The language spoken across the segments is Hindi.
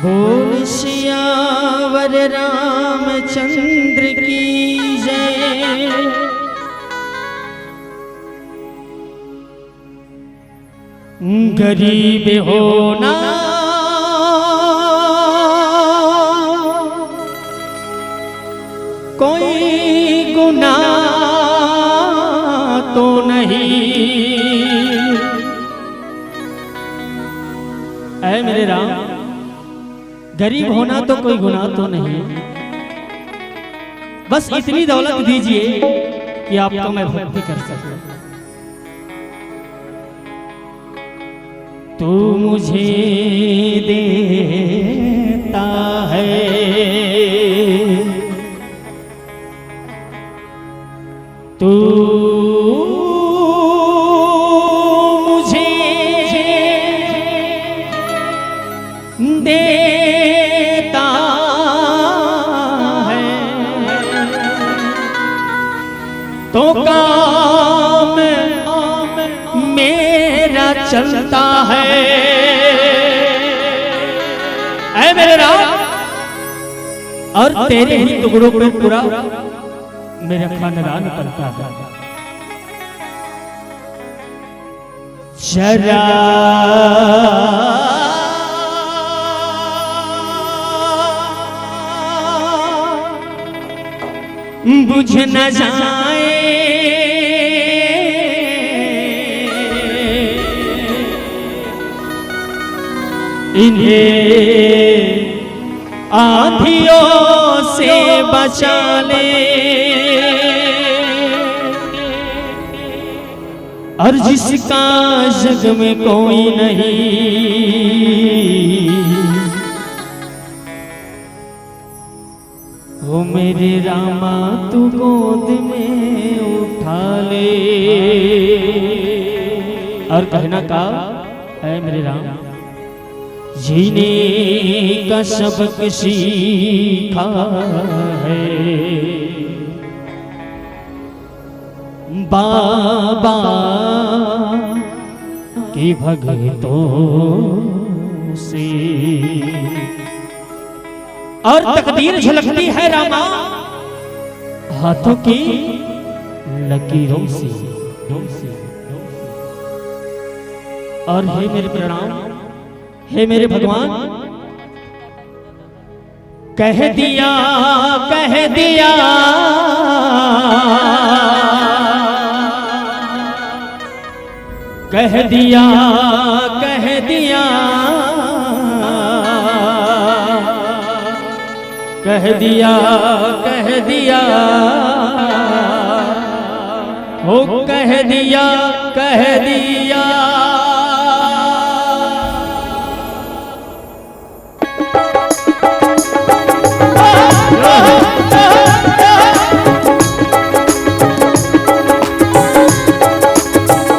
बोल सियावर रामचंद्र की जय। गरीब होना कोई गुनाह तो नहीं। ऐ मेरे राम, गरीब होना तो कोई गुनाह तो नहीं, बस इतनी दौलत दीजिए कि आपका मैं भक्ति कर सकूं। तू मुझे देता है तू मुझे देता है तो काम मेरा चलता है। ऐ मेरे राम, और तेरे ही टुकड़ों पे पूरा मेरा खानदान पलता है। जरा बुझ न जाए इन्हें आंधियों से बचा ले, और जिसका जग में कोई नहीं वो मेरे रामा तू गोद में उठा ले। और कहना का है मेरे राम, जीने का सबक सीखा है बाबा की भगतों से। और तकदीर झलकती है रामा हाथों की लकीरों से। और हे मेरे प्रणाम, हे मेरे भगवान, कह दिया कह दिया कह दिया कह दिया कह दिया कह दिया हो कह दिया कह दिया।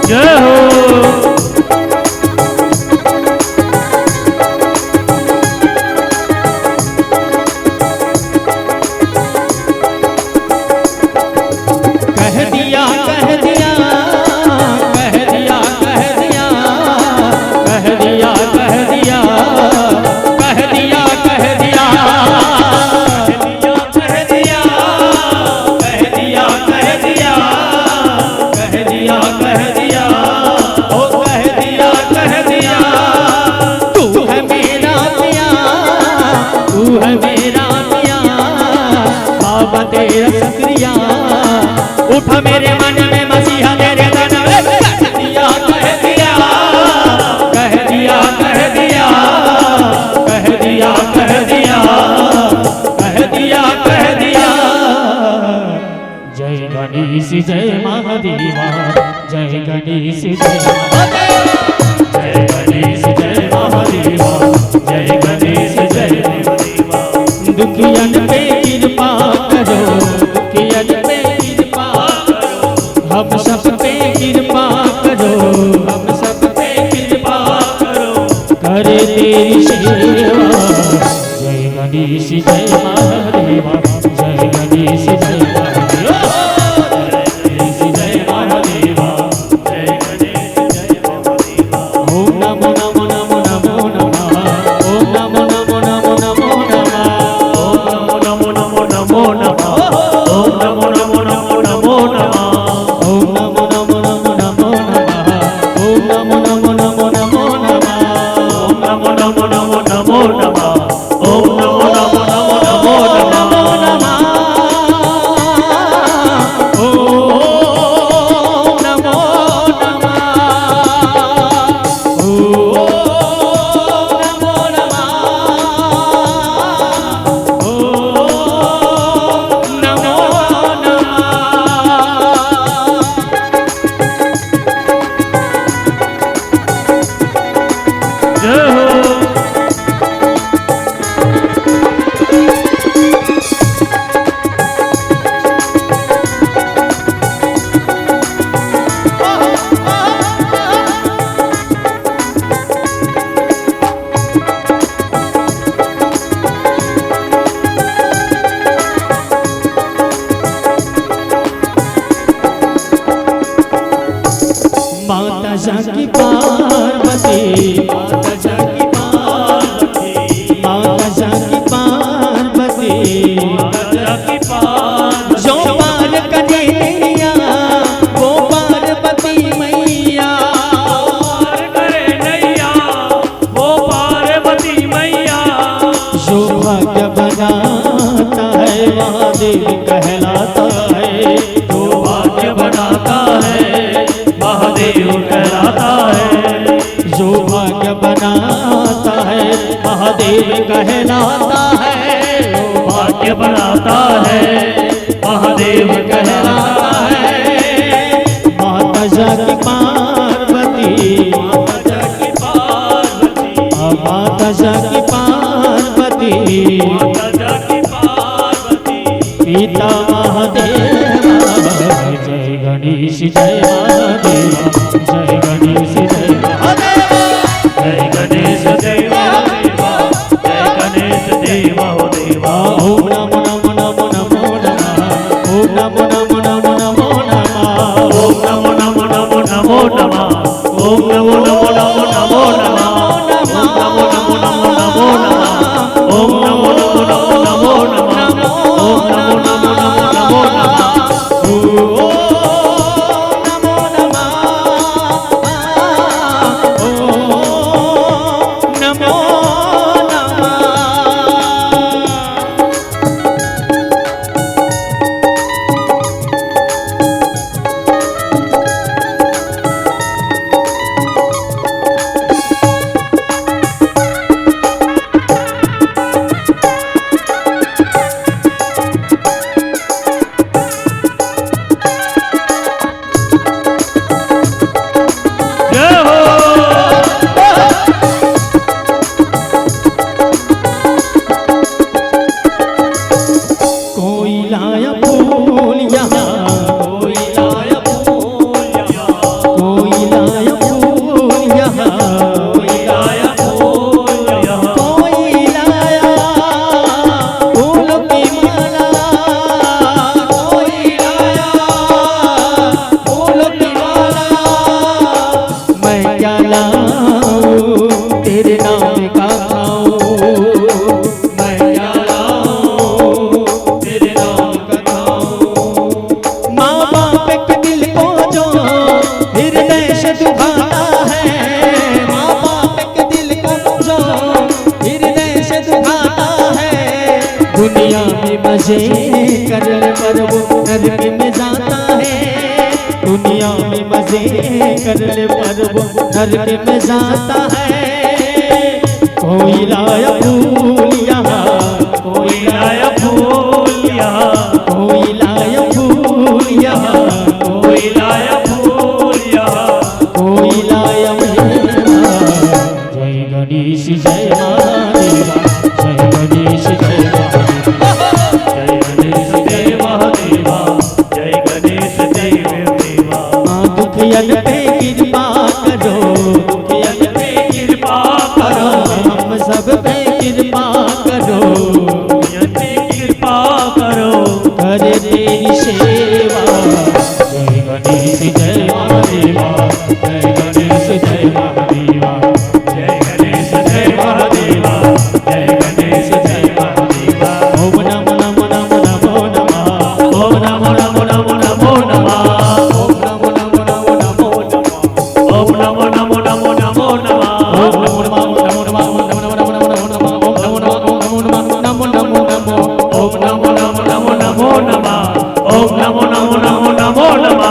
जय हो तेरा शुक्रिया उठा मेरे मन में मसीहा तेरे तन में। कह दिया कह दिया कह दिया कह दिया कह दिया कह दिया कह दिया कह दिया। जय गणेश जय महादेवा, जय गणेश जय जय गणेश जय महादेवा, जय गणेश जय महादेवा। दुखियन पे कृपा करो, दुखियन पे कृपा करो, हम सब पे कृपा करो, हम सब पे कृपा करो, करे तेरी सेवा। जय गणेश जय महादेवा, जय गणेश जय महादेवा, जय गणेश जय महादेवा, जय गणेश जय महादेवा। ओम नमो नमो नमो नमो नमः, ओम नमो नमो नमो नमो नमः, ओम नमो नमो नमो नमो नमः, ओम नमो नमो नमो नमो नमः, ओम नमो नमो नमो नमो नमः, ओम नमो नमो नमो नमो नमः, ओम नमो नमो नमो नमो नमः, ओम नमो नमो नमो नमो नमः। माता जाकी पार्वती, माता जाकी पार्वती, माता जाकी पार्वती, माता जाकी पार्वती। जो पार करे नैया वो पार्वती मैया, पार करे नैया वो पार्वती मैया। जो भाग्य बनाता है वहाँ देवी कहलाता है, जो भाग्य बनाता है महादेव कहलाता है, जो भाग्य बनाता है महादेव कहलाता है, जो भाग्य बनाता है महादेव कहलाता है। माता जाकी पार्वती, माता जाकी पार्वती, माता जाकी पार्वती, माता जाकी पार्वती, पिता महादेव। जय गणेश जय महादेवा, जय गणेश जय महादेवा, जय गणेश जय महादेवा, जय गणेश देव देवा। ओम नमो नमो नमो नमो नमः, ओम नमो नमो नमो नमो नमः, ओम नमो नमो नमो नमो नमः, ओम नमो नमो नमो नमो नमः, ओम नमो नमो नमो नमो नमः, ओम नमो नमो नमो नमो नमः, ओम नमो नमो नमो नमो नमः। मजे कर ले पर वो नरक में जाता है। दुनिया में मजे कर ले पर वो नरक में जाता है। कोई लाया फूल यहाँ, कोई लाया फूल यहाँ, कोई लाया फूल यहाँ, कोई लाया फूल यहाँ, कोई लाया मेवा। जय गणेश जय महादेवा, जय गणेश जय महादेवा, जय गणेश जय महादेवा, जय गणेश जय देवा। दुखियन पे कृपा करो, दुखियन पे कृपा करो, करो, हम सब पे कृपा करो, कृपा करो, करे तेरी सेवा। जय गणेश जय महादेवा, जय गणेश जय महादेवा, जय गणेश जय महादेवा, जय गणेश जय महादेवा। ओम नमो नमो नमो नमो नमः, ओम नमो नमो नमो नमो नमः, ओम नमो नमो नमो नमो नमः, ओम नमो नमो नमो नमो नमः, ओम नमो नमो नमो नमो नमो नमो नमो नमो नमो नमो नमो, ओम नमो नमो नमो नमो नमो नमः, ओम नमो नमो नमो नमो नमः।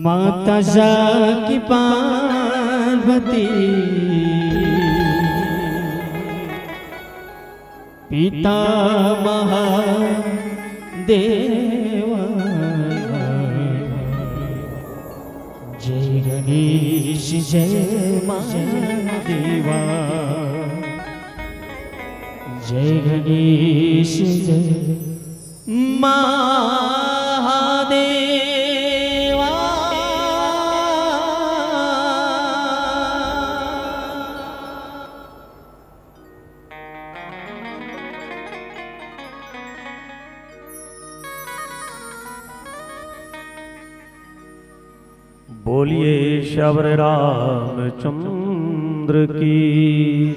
माता जाकी पार्वती, पिता महादेवा, जय गणेश जय महादेवा, जय गणेश जय महादेवा। बोलिए श्यावर रामचंद्र की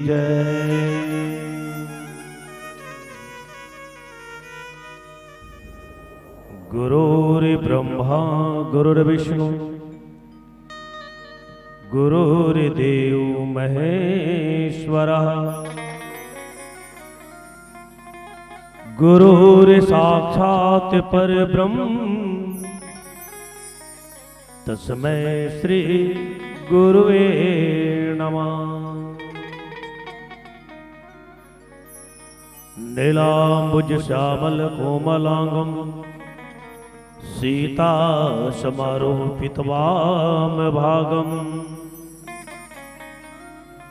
जय। गुरुर्ब्रह्मा गुरुर्विष्णु गुरुर्देव महेश्वरः, गुरुर्साक्षात् परब्रह्म तस्मै श्री गुरुवे नमः। नीलाम्बुज श्यामल कोमलांगम सीता समारोपितवाम भागम,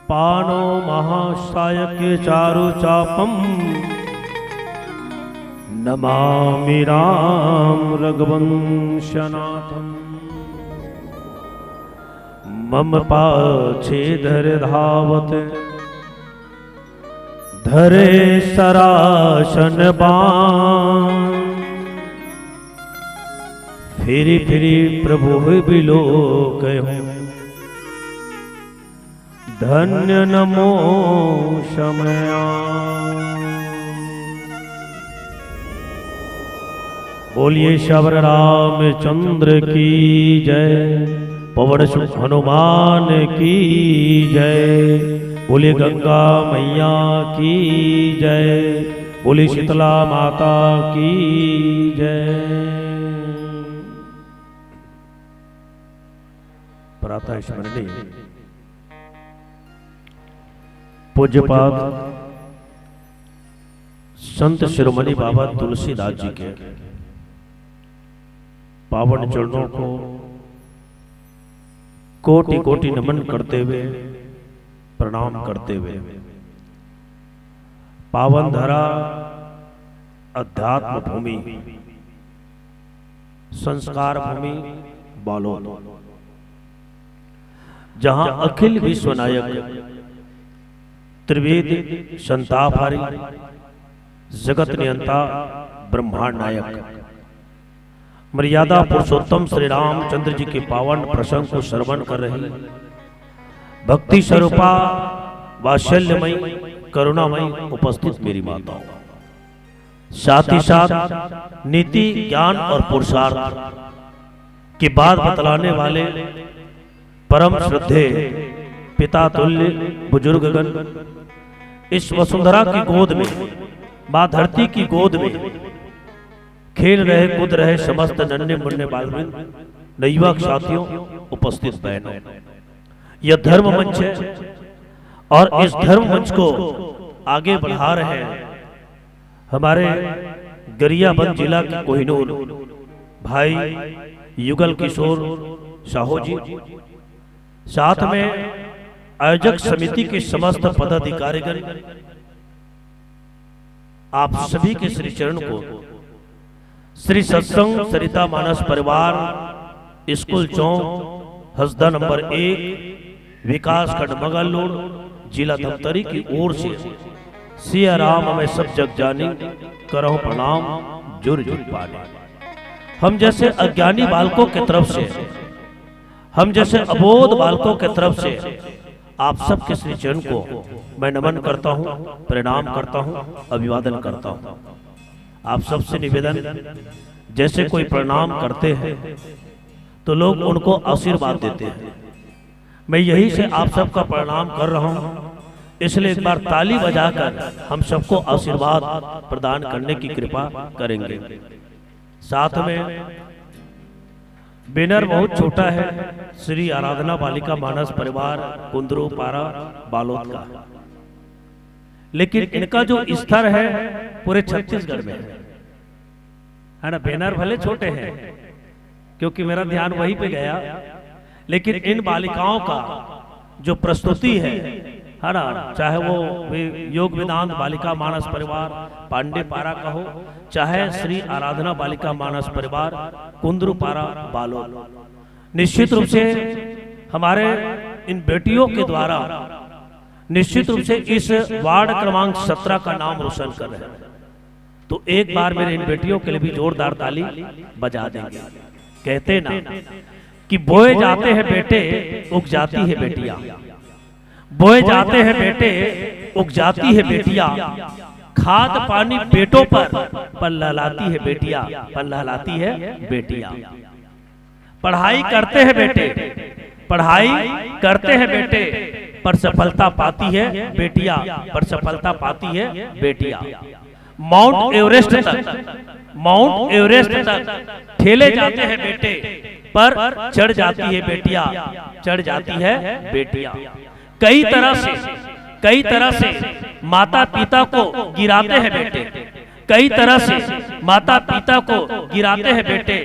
पानो महाशायक चारु चापम, नमामि राम रघुवंशनाथम। मम पाछे धर धावत धरे सरासन बाण, फिरी फिरी प्रभु बिलो कहो, धन्य नमो शमया। बोलिए श्यावर रामचंद्र की जय, पवन सुत हनुमान की जय, बोलिए गंगा मैया की जय, बोलिए शीतला माता की जय। प्रातः स्मरणी पूज्यपाद संत शिरोमणि बाबा तुलसीदास जी के पावन चरणों को कोटि कोटि नमन करते हुए प्रणाम करते हुए पावन धरा अध्यात्म भूमि, संस्कार भूमि बालोद, जहां अखिल विश्व नायक त्रिवेद संतापहारी जगत नियंता ब्रह्मांड नायक मर्यादा पुरुषोत्तम श्री रामचंद्र जी के पावन प्रसंग को श्रवण कर रही भक्ति स्वरूपा वात्सल्यमयी करुणामयी उपस्थित मेरी माताओं, साथ ही साथ नीति ज्ञान और पुरुषार्थ की बात बतलाने वाले परम श्रद्धे पिता तुल्य बुजुर्गगण इस वसुंधरा की गोद में, मां धरती की गोद में खेल रहे कूद रहे समस्त नन्हे मुन्ने बालवृंद, नवयुवक साथियों, उपस्थित बहनों, यह धर्म मंच है और इस धर्म मंच को आगे बढ़ा रहे हैं हमारे गरियाबंद जिला के कोहिनूर भाई युगल किशोर साहू जी, साथ में आयोजक समिति के समस्त पदाधिकारीगण, आप सभी के श्री चरण को श्री सत्संग सरिता मानस परिवार स्कूल चौक हसदा नंबर 1 विकास खंड मंगलूर जिला धमतरी की ओर से सिया राम में सब जग जानी करहु प्रणाम जुर जुर पानी। हम जैसे अज्ञानी बालकों की तरफ से, हम जैसे अबोध बालकों की तरफ से आप सबके श्री चरण को मैं नमन करता हूं, प्रणाम करता हूं, अभिवादन करता हूं। आप सबसे निवेदन, जैसे कोई प्रणाम करते हैं तो लोग उनको आशीर्वाद देते हैं, मैं यही से आप सबका प्रणाम कर रहा हूं, इसलिए एक बार ताली बजाकर हम सबको आशीर्वाद प्रदान करने की कृपा करेंगे। साथ में बैनर बहुत छोटा है, श्री आराधना बालिका मानस परिवार कुंदरू पारा बालोद का, लेकिन इनका जो स्तर है पूरे छत्तीसगढ़ में है ना। बैनर भले छोटे हैं क्योंकि मेरा ध्यान वहीं पे गया, लेकिन इन बालिकाओं का जो प्रस्तुति है ना, चाहे वो योग वेदांत बालिका मानस परिवार पांडे पारा का हो, चाहे श्री आराधना बालिका मानस परिवार कुंदरू पारा बालोद, निश्चित रूप से हमारे इन बेटियों के द्वारा निश्चित रूप से इस वार्ड क्रमांक 17 का नाम रोशन कर रहे हैं। तो एक बार मेरे इन बेटियों के लिए भी जोरदार ताली बजा देंगे। कहते ना कि बोए जाते हैं बेटे उग जाती है बेटियां, बोए जाते हैं बेटे उग जाती है बेटियां, खाद पानी बेटों पर लहलाती है बेटियां, पर लहलाती है बेटियां। पढ़ाई करते हैं बेटे, पढ़ाई करते हैं बेटे, पर सफलता पाती है बेटियां, पर सफलता पाती है बेटियां। माउंट एवरेस्ट तक, माउंट एवरेस्ट तक ठेले जाते हैं बेटे, पर चढ़ जाती है बेटियां, चढ़ जाती है बेटियां। कई तरह से माता पिता को गिराते हैं बेटे, कई तरह से माता पिता को गिराते हैं बेटे,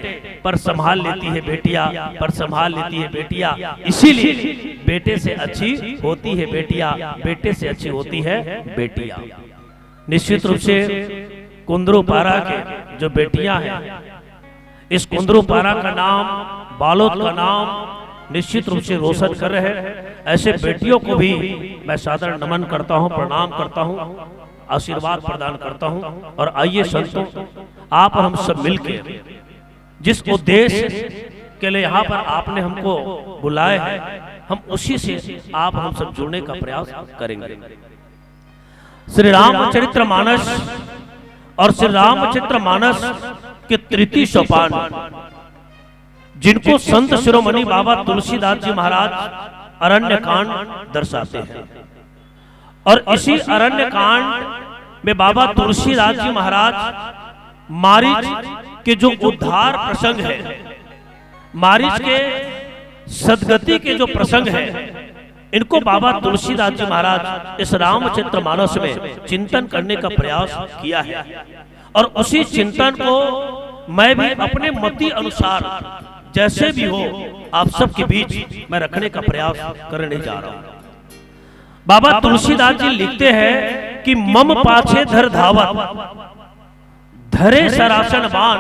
पर संभाल लेती है बेटियां, पर संभाल लेती है बेटियां। इसीलिए बेटे से अच्छी होती है बेटियां, बेटे से अच्छी होती है बेटियां। निश्चित रूप से कुंदरू पारा के जो बेटियां हैं, इस कुंदरू पारा का नाम, बालोद का नाम निश्चित रूप से रोशन कर रहे हैं। ऐसे बेटियों को भी मैं सादर नमन करता हूं, प्रणाम करता हूं, आशीर्वाद प्रदान करता हूं। और आइए संतों, आप और हम सब मिलकर जिस उद्देश्य के लिए यहाँ पर आपने हमको बुलाए हैं, हम उसी से आप हम सब जुड़ने का प्रयास करेंगे। श्री रामचरित्र मानस और श्री रामचरित्र मानस के तृतीय सोपान, जिनको संत शिरोमणि बाबा तुलसीदास जी महाराज अरण्य कांड दर्शाते हैं, और इसी अरण्य कांड में बाबा तुलसीदास जी महाराज मारीच के जो उद्धार प्रसंग है, मारीच के सदगति के जो प्रसंग है, इनको बाबा तुलसीदास जी महाराज इस रामचरित्र मानस में चिंतन करने का प्रयास किया है। और उसी चिंतन को मैं भी अपने मति अनुसार जैसे भी हो आप सबके बीच मैं रखने का प्रयास करने जा रहा हूं। बाबा तुलसीदास जी लिखते हैं कि मम पाछे धर धावत, धरे सरासन बान,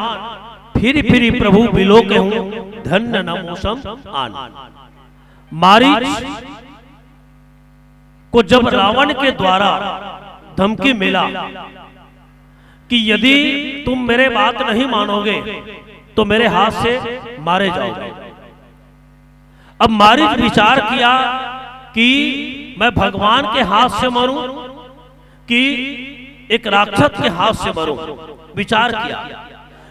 फिर प्रभु बिलो के हूं, धन्य न मौसम आन। मारीच को जब रावण के द्वारा धमकी मिला कि यदि तुम मेरे बात नहीं मानोगे तो मेरे हाथ से मारे जाओगे। अब मारीच विचार किया कि मैं भगवान के हाथ से मरूं कि एक राक्षस के हाथ से मरूं। विचार किया,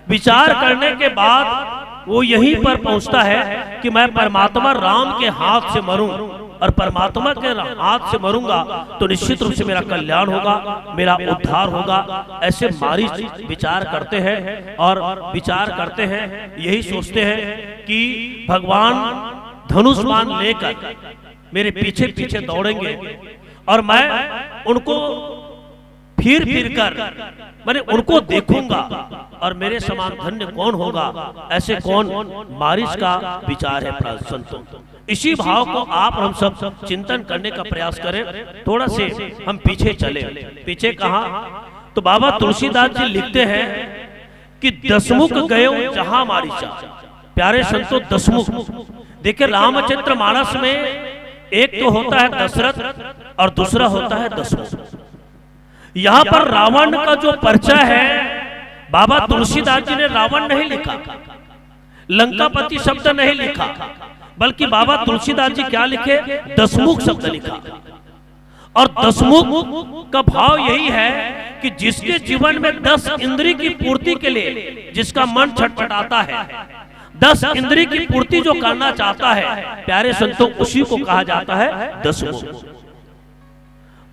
विचार करने के बाद वो यहीं पर पहुंचता है कि मैं परमात्मा राम के हाथ से मरूं, और परमात्मा के हाथ से मरूंगा तो निश्चित रूप से मेरा कल्याण होगा, मेरा उद्धार होगा। ऐसे मारीच विचार करते हैं और विचार करते हैं, यही सोचते हैं कि भगवान धनुष बाण लेकर मेरे पीछे पीछे दौड़ेंगे और मैं उनको फिर कर मैंने उनको देखूंगा और मेरे समान धन्य कौन होगा, ऐसे कौन। मारीच का विचार है संतों। इसी भाव को आप हम सब चिंतन करने का प्रयास करें। थोड़ा से हम पीछे चले। पीछे कहां? तो बाबा तुलसीदास जी लिखते हैं कि दसमुख गयो जहां मारीचा। प्यारे संतों, दसमुख देखिए, रामचरित्र मानस में एक तो होता है दशरथ और दूसरा होता है दसमुख। यहां पर रावण का जो परिचय है, बाबा तुलसीदास जी ने रावण नहीं लिखा, लंकापति शब्द नहीं लिखा, बल्कि बाबा तुलसीदास जी क्या लिखे? दसमुख शब्द लिखा। और दसमुख का भाव यही है कि जिसके जीवन में 10 इंद्रिय की पूर्ति के लिए जिसका मन छटपटाता है, 10 इंद्रिय की पूर्ति जो करना चाहता है, प्यारे संतों, उसी को कहा जाता है दसमुख।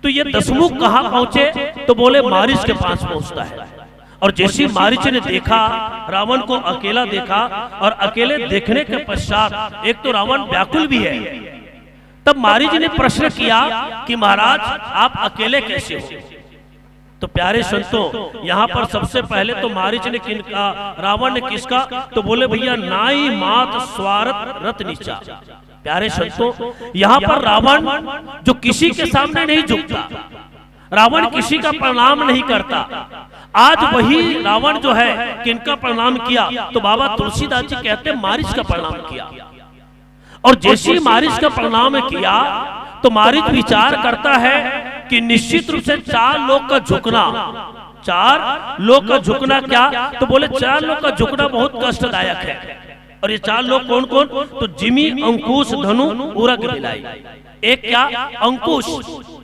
तो ये दसमुख कहां पहुंचे? तो बोले मारीच के पास पहुंचता है। और जैसे मारीच ने देखा, रावण को अकेला देखा, और अकेले देखने के पश्चात एक तो रावण व्याकुल भी है, तब मारीच ने प्रश्न किया कि महाराज आप अकेले कैसे हो? तो प्यारे संतों, यहाँ पर सबसे पहले तो मारीच ने किनका, रावण ने किसका? तो बोले भैया नाई मात स्वार्थ रत नीचा। प्यारे संतों, यहाँ पर रावण जो किसी के सामने नहीं झुकता, रावण किसी का प्रणाम नहीं करता, आज वही रावण जो है किनका प्रणाम किया? तो बाबा तुलसीदास जी कहते हैं मारीच का प्रणाम किया। और जैसे ही मारीच का प्रणाम किया तो मारीच विचार करता है कि निश्चित रूप से 4 लोग का झुकना, 4 लोग का झुकना क्या? तो बोले 4 लोग का झुकना बहुत कष्टदायक है। और ये 4 लोग कौन कौन? तो जिमी, अंकुश, धनु, उरग, बिलाई। एक क्या? अंकुश।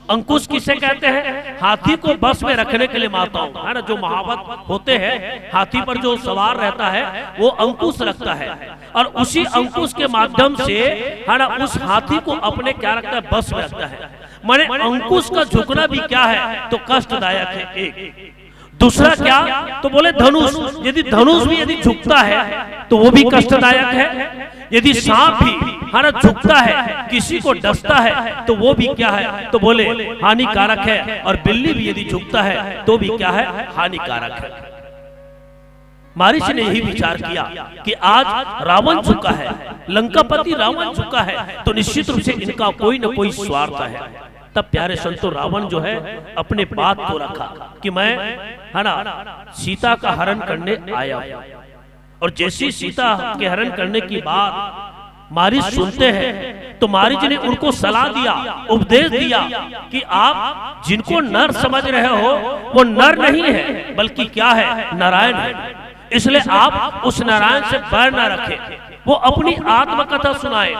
अंकुश किसे कहते हैं? हाथी को बस में रखने के लिए माताओं, है ना, जो महावत होते हैं, हाथी पर जो सवार रहता है वो अंकुश रखता है, और उसी अंकुश के माध्यम से, है ना, उस हाथी को अपने क्या रखता है? बस में रखता है। माने अंकुश का झुकना भी क्या है? तो कष्टदायक है। एक दूसरा क्या? तो बोले धनुष। यदि धनुष भी यदि झुकता है तो वो भी कष्टदायक है। यदि सांप भी, है ना, झुकता है, किसी को डसता है, तो वो भी क्या है? तो बोले हानिकारक है। और बिल्ली भी यदि झुकता है तो भी क्या है? हानिकारक है। मारीच ने यही विचार किया कि आज रावण झुका है, लंकापति रावण झुका है, तो निश्चित रूप से इनका कोई न कोई स्वार्थ है। तब प्यारे संतों, रावण जो है अपने बात को रखा कि मैं, है ना, सीता का हरण करने आया हूं। और जैसी सीता के हरण करने की बात मारीच सुनते हैं तो मारीच ने उनको सलाह दिया, उपदेश दिया कि आप जिनको नर समझ रहे हो वो नर नहीं है, बल्कि क्या है? नारायण है। इसलिए आप उस नारायण से बैर न रखें। वो अपनी आत्मकथा सुनाए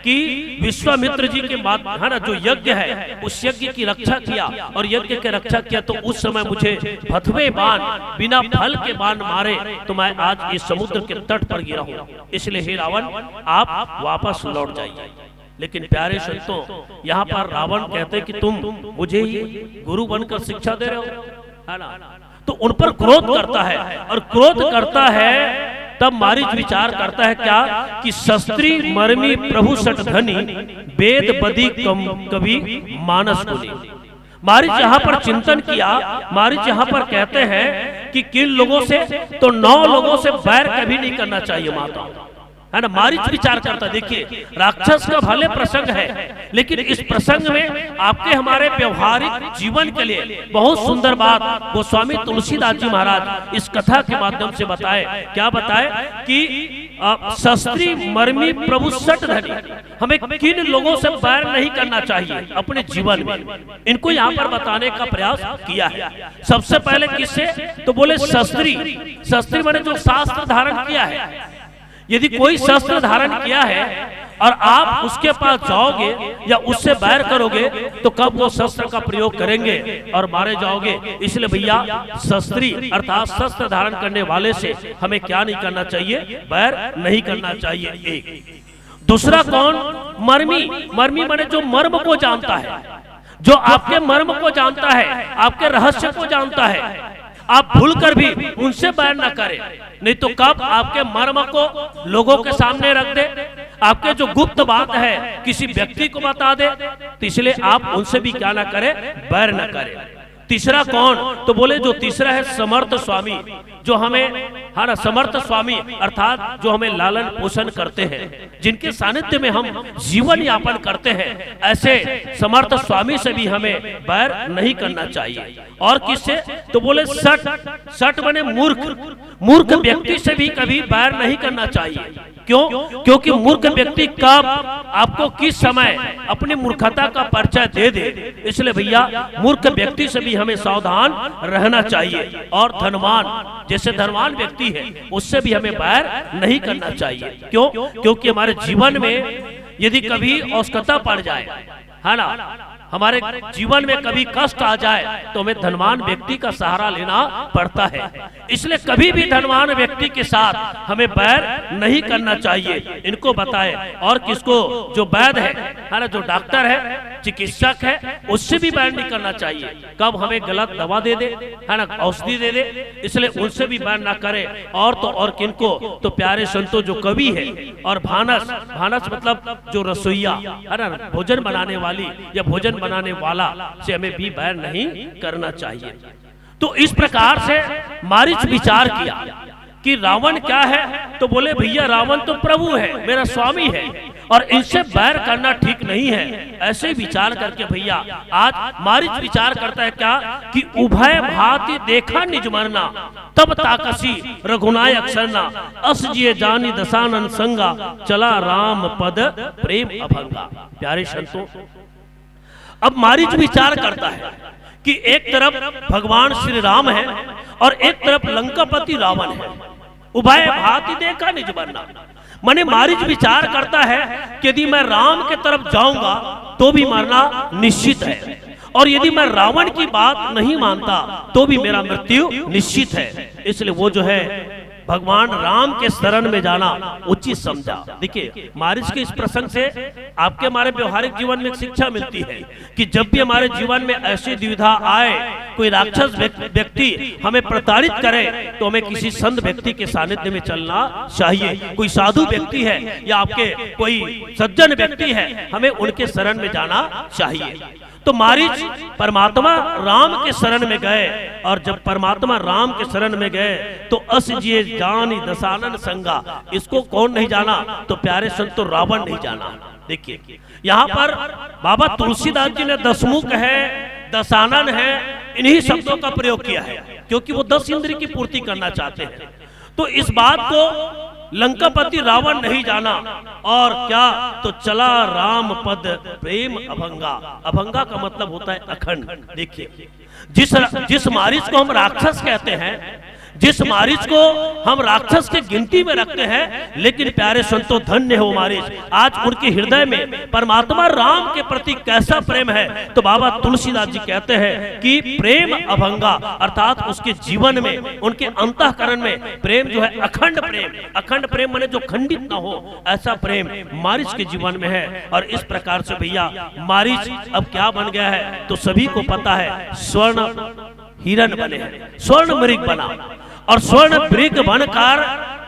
कि विश्वामित्र जी के बाद, है ना, जो यज्ञ है उस यज्ञ की रक्षा किया, और यज्ञ की रक्षा किया तो उस समय मुझे भथवे बाण, बिना फल के बाण मारे, तो मैं आज इस समुद्र के तट पर गिरा हूं। इसलिए हे रावण, आप वापस लौट जाइए। लेकिन प्यारे संतों, यहाँ पर रावण कहते कि तुम मुझे ही गुरु बनकर शिक्षा दे रहे हो, है ना, तो उन पर क्रोध करता है। और क्रोध करता है तब मारीच विचार करता है क्या? कि शस्त्री मर्मी प्रभु सट धनी, वेद बदी कवि मानस कुली। मारीच यहाँ पर चिंतन किया। मारीच यहाँ पर कहते हैं कि किन लोगों से? तो 9 लोगों से बैर कभी नहीं करना चाहिए माता, है ना, मारीच विचार करता। देखिए राक्षस का भले प्रसंग है, लेकिन इस प्रसंग में आपके हमारे व्यवहारिक जीवन के लिए बहुत सुंदर बात गोस्वामी तुलसीदास जी महाराज इस कथा के माध्यम से बताए। क्या बताए कि शस्त्री मर्मी प्रभु सट धनी, हमें किन लोगों से बैर नहीं करना चाहिए अपने जीवन में, इनको यहाँ पर बताने का प्रयास किया है। सबसे पहले किससे, तो बोले शस्त्री। शस्त्री माने जो शास्त्र धारण किया है। यदि कोई शस्त्र धारण किया है और आप उसके पास जाओगे या उससे बैर करोगे तो कब वो शस्त्र का प्रयोग करेंगे और मारे जाओगे। इसलिए भैया शस्त्री अर्थात शस्त्र धारण करने वाले से हमें क्या नहीं करना चाहिए, बैर नहीं करना चाहिए। एक दूसरा कौन, मर्मी। मर्मी माने जो मर्म को जानता है, जो आपके मर्म को जानता है, आपके रहस्य को जानता है। आप भूलकर भी उनसे बैर न करें, नहीं तो कब आपके मर्म को लोगों के सामने रख दे, आपके जो गुप्त बात है किसी व्यक्ति को बता दे, तो इसलिए आप उनसे भी क्या ना करें, बैर न करें। तीसरा कौन, तो बोले जो तीसरा है समर्थ स्वामी, जो हमें है ना, समर्थ स्वामी अर्थात जो हमें लालन पोषण करते हैं, जिनके सानिध्य में हम जीवन यापन करते हैं, ऐसे समर्थ स्वामी से भी हमें बैर नहीं करना चाहिए। और किससे, तो बोले सट। सट बने मूर्ख। मूर्ख व्यक्ति से भी कभी बैर नहीं करना चाहिए। क्यों, क्योंकि मूर्ख व्यक्ति कब आपको किस समय अपनी मूर्खता का परिचय दे दे, इसलिए भैया मूर्ख व्यक्ति से भी हमें सावधान रहना चाहिए। और धनवान, जैसे धनवान व्यक्ति है उससे भी हमें बैर नहीं करना चाहिए। क्यों, क्योंकि हमारे जीवन में यदि कभी औस्कता पड़ जाए, है ना, हमारे जीवन में कभी कष्ट आ जाए तो हमें धनवान व्यक्ति का सहारा लेना पड़ता है। इसलिए कभी भी धनवान व्यक्ति के साथ हमें बैर नहीं करना चाहिए। इनको बताए। और किसको, जो वैद्य है ना, जो डॉक्टर है, चिकित्सक है, उससे भी बैर नहीं करना चाहिए। कब हमें गलत दवा दे दे, है ना, औषधि दे दे, इसलिए उनसे भी बैर ना करे। और तो और किनको, तो प्यारे संतों जो कवि है और भानस। भानस मतलब जो रसोईया है ना, भोजन बनाने वाली या भोजन बनाने वाला से हमें भी बैर नहीं करना चाहिए। तो इस प्रकार से मारीच विचार किया कि रावण क्या है, तो बोले भैया रावण तो प्रभु है, मेरा स्वामी है, और इनसे बैर करना ठीक नहीं है। ऐसे विचार करके भैया आज मारीच विचार करता है क्या, कि उभय भांति देखा निज मरना, तब ताकसी रघुनायक सरना, अस जिए जानी दशानन संगा, चला राम पद प्रेम अभंगा। प्यारे संतों, अब मारीच विचार करता है कि एक तरफ भगवान श्री राम है और एक तरफ लंकापति रावण है। उभय भांति देखा निज मरना, माने मारीच विचार करता है कि यदि मैं राम के तरफ जाऊंगा तो भी मरना निश्चित है, और यदि मैं रावण की बात नहीं मानता तो भी मेरा मृत्यु निश्चित है। इसलिए वो जो है भगवान राम के शरण में जाना उचित समझा। देखिए मारीच के इस प्रसंग से आपके हमारे व्यवहारिक जीवन में एक शिक्षा मिलती है कि जब भी हमारे जीवन में ऐसी दुविधा आए, कोई राक्षस व्यक्ति हमें प्रताड़ित करे, तो हमें किसी संत व्यक्ति के सानिध्य में चलना चाहिए। कोई साधु व्यक्ति है या आपके कोई सज्जन व्यक्ति है, हमें उनके शरण में जाना चाहिए। तो मारीच परमात्मा राम के शरण में गए, और जब परमात्मा राम के शरण में गए तो अस जिए जानी दशानन संगा, इसको कौन नहीं जाना, तो प्यारे संतो रावण नहीं जाना। देखिए यहाँ पर बाबा तुलसीदास जी ने दशमुख है, दशानन है, इन्हीं शब्दों का प्रयोग किया है, क्योंकि वो 10 इंद्रिय की पूर्ति करना चाहते हैं। तो इस बात को लंकापति रावण नहीं जाना, और क्या, तो चला राम पद प्रेम अभंगा। अभंगा का मतलब होता है अखंड। देखिए जिस मारीच को हम राक्षस कहते हैं, जिस मारीच को हम राक्षस के गिनती में रखते हैं, लेकिन प्यारे संतों धन्य हो मारीच, आज उनके हृदय में परमात्मा राम के प्रति कैसा प्रेम है। तो बाबा तुलसीदास जी कहते हैं कि प्रेम अभंगा, अर्थात उसके जीवन में, उनके अंतःकरण में प्रेम जो है अखंड प्रेम, अखंड प्रेम माने जो खंडित ना हो, ऐसा प्रेम मारीच के जीवन में है। और इस प्रकार से भैया मारीच अब क्या बन गया है, तो सभी को पता है, स्वर्ण हिरण बने हैं, स्वर्ण मृग बना। और स्वर्ण मृग बनकर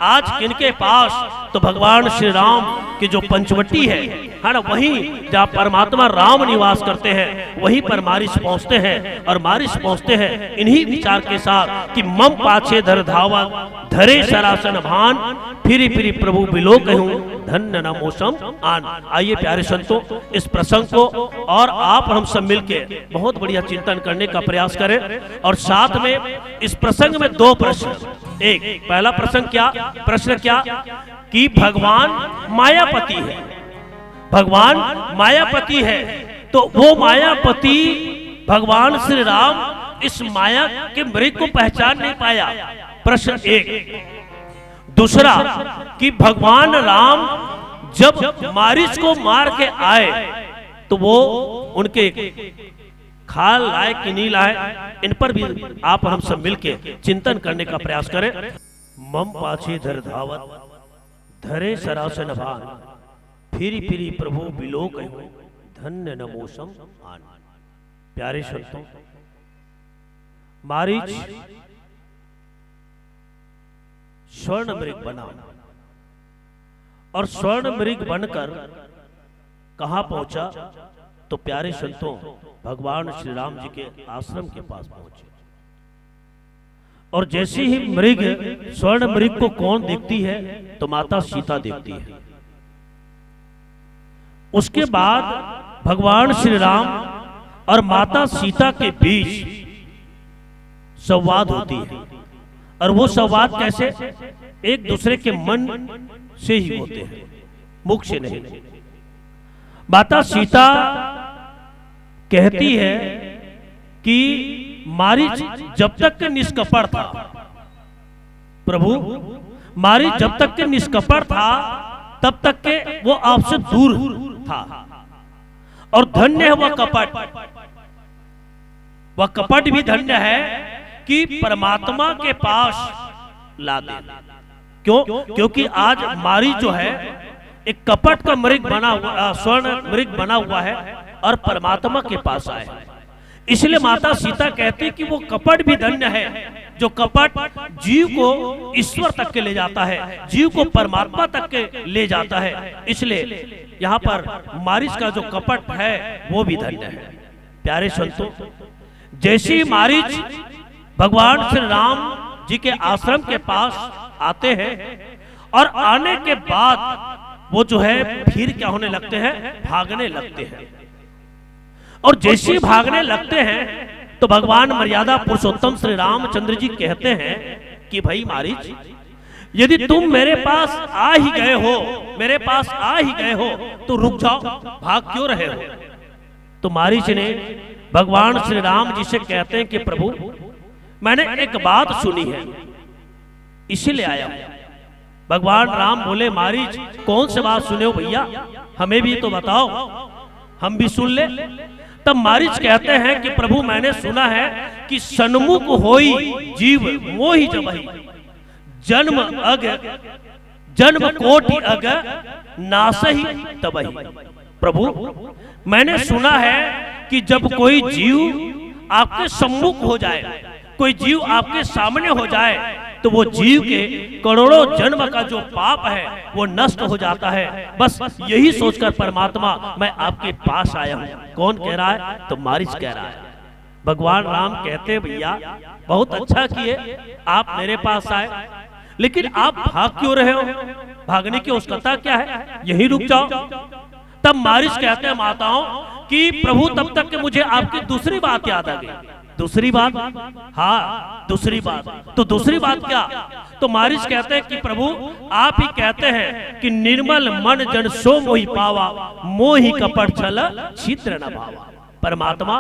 आज किनके पास, तो भगवान श्री राम की जो पंचवटी है ना, वहीं जहाँ परमात्मा राम निवास करते हैं वहीं पर मारिच पहुंचते हैं। और मारिच पहुंचते हैं इन्हीं विचार के साथ कि मम पाछे धर धावा धरे सरासन भान, फिरी फिरी प्रभु बिलो कहूं धन्य न मौसम आन। आइए प्यारे संतों, इस प्रसंग को और आप हम सब मिलके बहुत बढ़िया चिंतन करने का प्रयास करें। और साथ में इस प्रसंग में दो प्रश्न, एक पहला प्रश्न क्या कि भगवान मायापति है, भगवान मायापति है, तो वो मायापति भगवान श्री राम इस माया के मृग को पहचान नहीं पाया, प्रश्न एक। दूसरा कि भगवान राम जब मारिच को मार के आए तो वो उनके खाल लाए कि नहीं लाए, इन पर भी आप हम सब मिलके चिंतन करने का प्रयास करें। मम पाछे धर धावत धरे सरासन भान, फिरी फिरी प्रभु बिलो कहूं धन्य न मौसम आन। प्यारे संतों, मारिच स्वर्ण मृग बना और स्वर्ण मृग बनकर कहां पहुंचा, तो प्यारे संतों भगवान श्री राम जी के आश्रम के पास पहुंचे। और जैसे ही मृग, स्वर्ण मृग को कौन देखती है, तो माता सीता देखती है। उसके बाद भगवान श्री राम और माता सीता के बीच संवाद होती है। और वो संवाद कैसे, एक दूसरे के मन से ही होते हैं, मुख से नहीं। माता सीता कहती है कि मारिच जब तक के निष्कपट था, प्रभु मारिच जब तक के निष्कपट था तब तक के वो आपसे दूर था। और धन्य है वह कपट, वह कपट भी धन्य है कि परमात्मा के पास ला दे। क्यों? क्योंकि आज मारिच जो है एक कपट का मृग बना हुआ, स्वर्ण मृग बना हुआ है और परमात्मा के पास आए। इसलिए माता सीता कहती कि वो कपट भी धन्य है, जो कपट जीव को ईश्वर तक के ले जाता है, जीव को परमात्मा तक के ले जाता है। इसलिए यहाँ पर मारिच का जो कपट है वो भी धन्य है। प्यारे संतों, जैसे मारिच भगवान श्री राम जी के आश्रम के पास आते हैं और आने के बाद वो जो है फिर क्या होने लगते हैं, भागने लगते हैं। और जैसे ही भागने लगते हैं तो भगवान मर्यादा पुरुषोत्तम श्री रामचंद्र जी कहते हैं कि भाई मारिच, यदि तुम मेरे पास आ ही गए हो, मेरे पास आ ही गए हो तो रुक जाओ, भाग क्यों रहे हो। तो मारिच ने भगवान श्री राम जी से कहते हैं कि प्रभु मैंने एक बात सुनी है इसीलिए आया हूं। भगवान राम बोले मारिच कौन सी बात सुने हो भैया, हमें भी तो बताओ, हम भी सुन ले। तब मारिच कहते हैं कि प्रभु मैंने सुना है कि सन्मुख होई जीव मोहि जबहि, जन्म अग जन्म कोटि अग नासहि तबहि। प्रभु मैंने सुना है कि जब कोई जीव आपके सम्मुख हो जाए, कोई जीव आपके सामने हो जाए, तो वो जीव के करोड़ों जन्म का जो पाप है वो नष्ट हो जाता है। बस यही सोचकर परमात्मा मैं आपके पास आया हूँ। कौन कह रहा है, तो मारिच कह रहा है। भगवान राम कहते भैया बहुत अच्छा किए आप मेरे पास आए, लेकिन आप भाग क्यों रहे हो, भागने की आवश्यकता क्या है, यहीं रुक जाओ। तब मारिच कहते हैं माताओं कि प्रभु तब तक के मुझे आपकी दूसरी बात याद आ गई। दूसरी बात, हाँ दूसरी बात, तो दूसरी बात क्या, तो मारिच कहते हैं कि प्रभु आप ही कहते हैं कि निर्मल मन जन सो मोहि पावा, मोहि कपट छल छिद्र न भावा। परमात्मा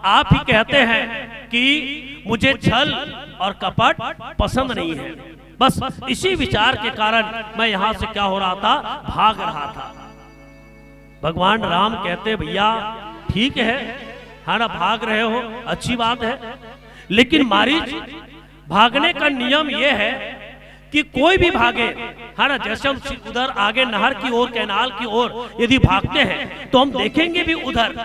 आप ही कहते हैं कि मुझे छल और कपट पसंद नहीं है। बस इसी विचार के कारण मैं यहां से क्या हो रहा था, भाग रहा था। भगवान राम कहते भैया ठीक है, हाँ ना भाग रहे हो, अच्छी बात है, लेकिन मारिच भागने का नियम यह है कि कोई भी भागे, है ना, जैसे हम उधर आगे नहर की ओर, कैनाल की ओर यदि भागते हैं तो हम देखेंगे भी उधर,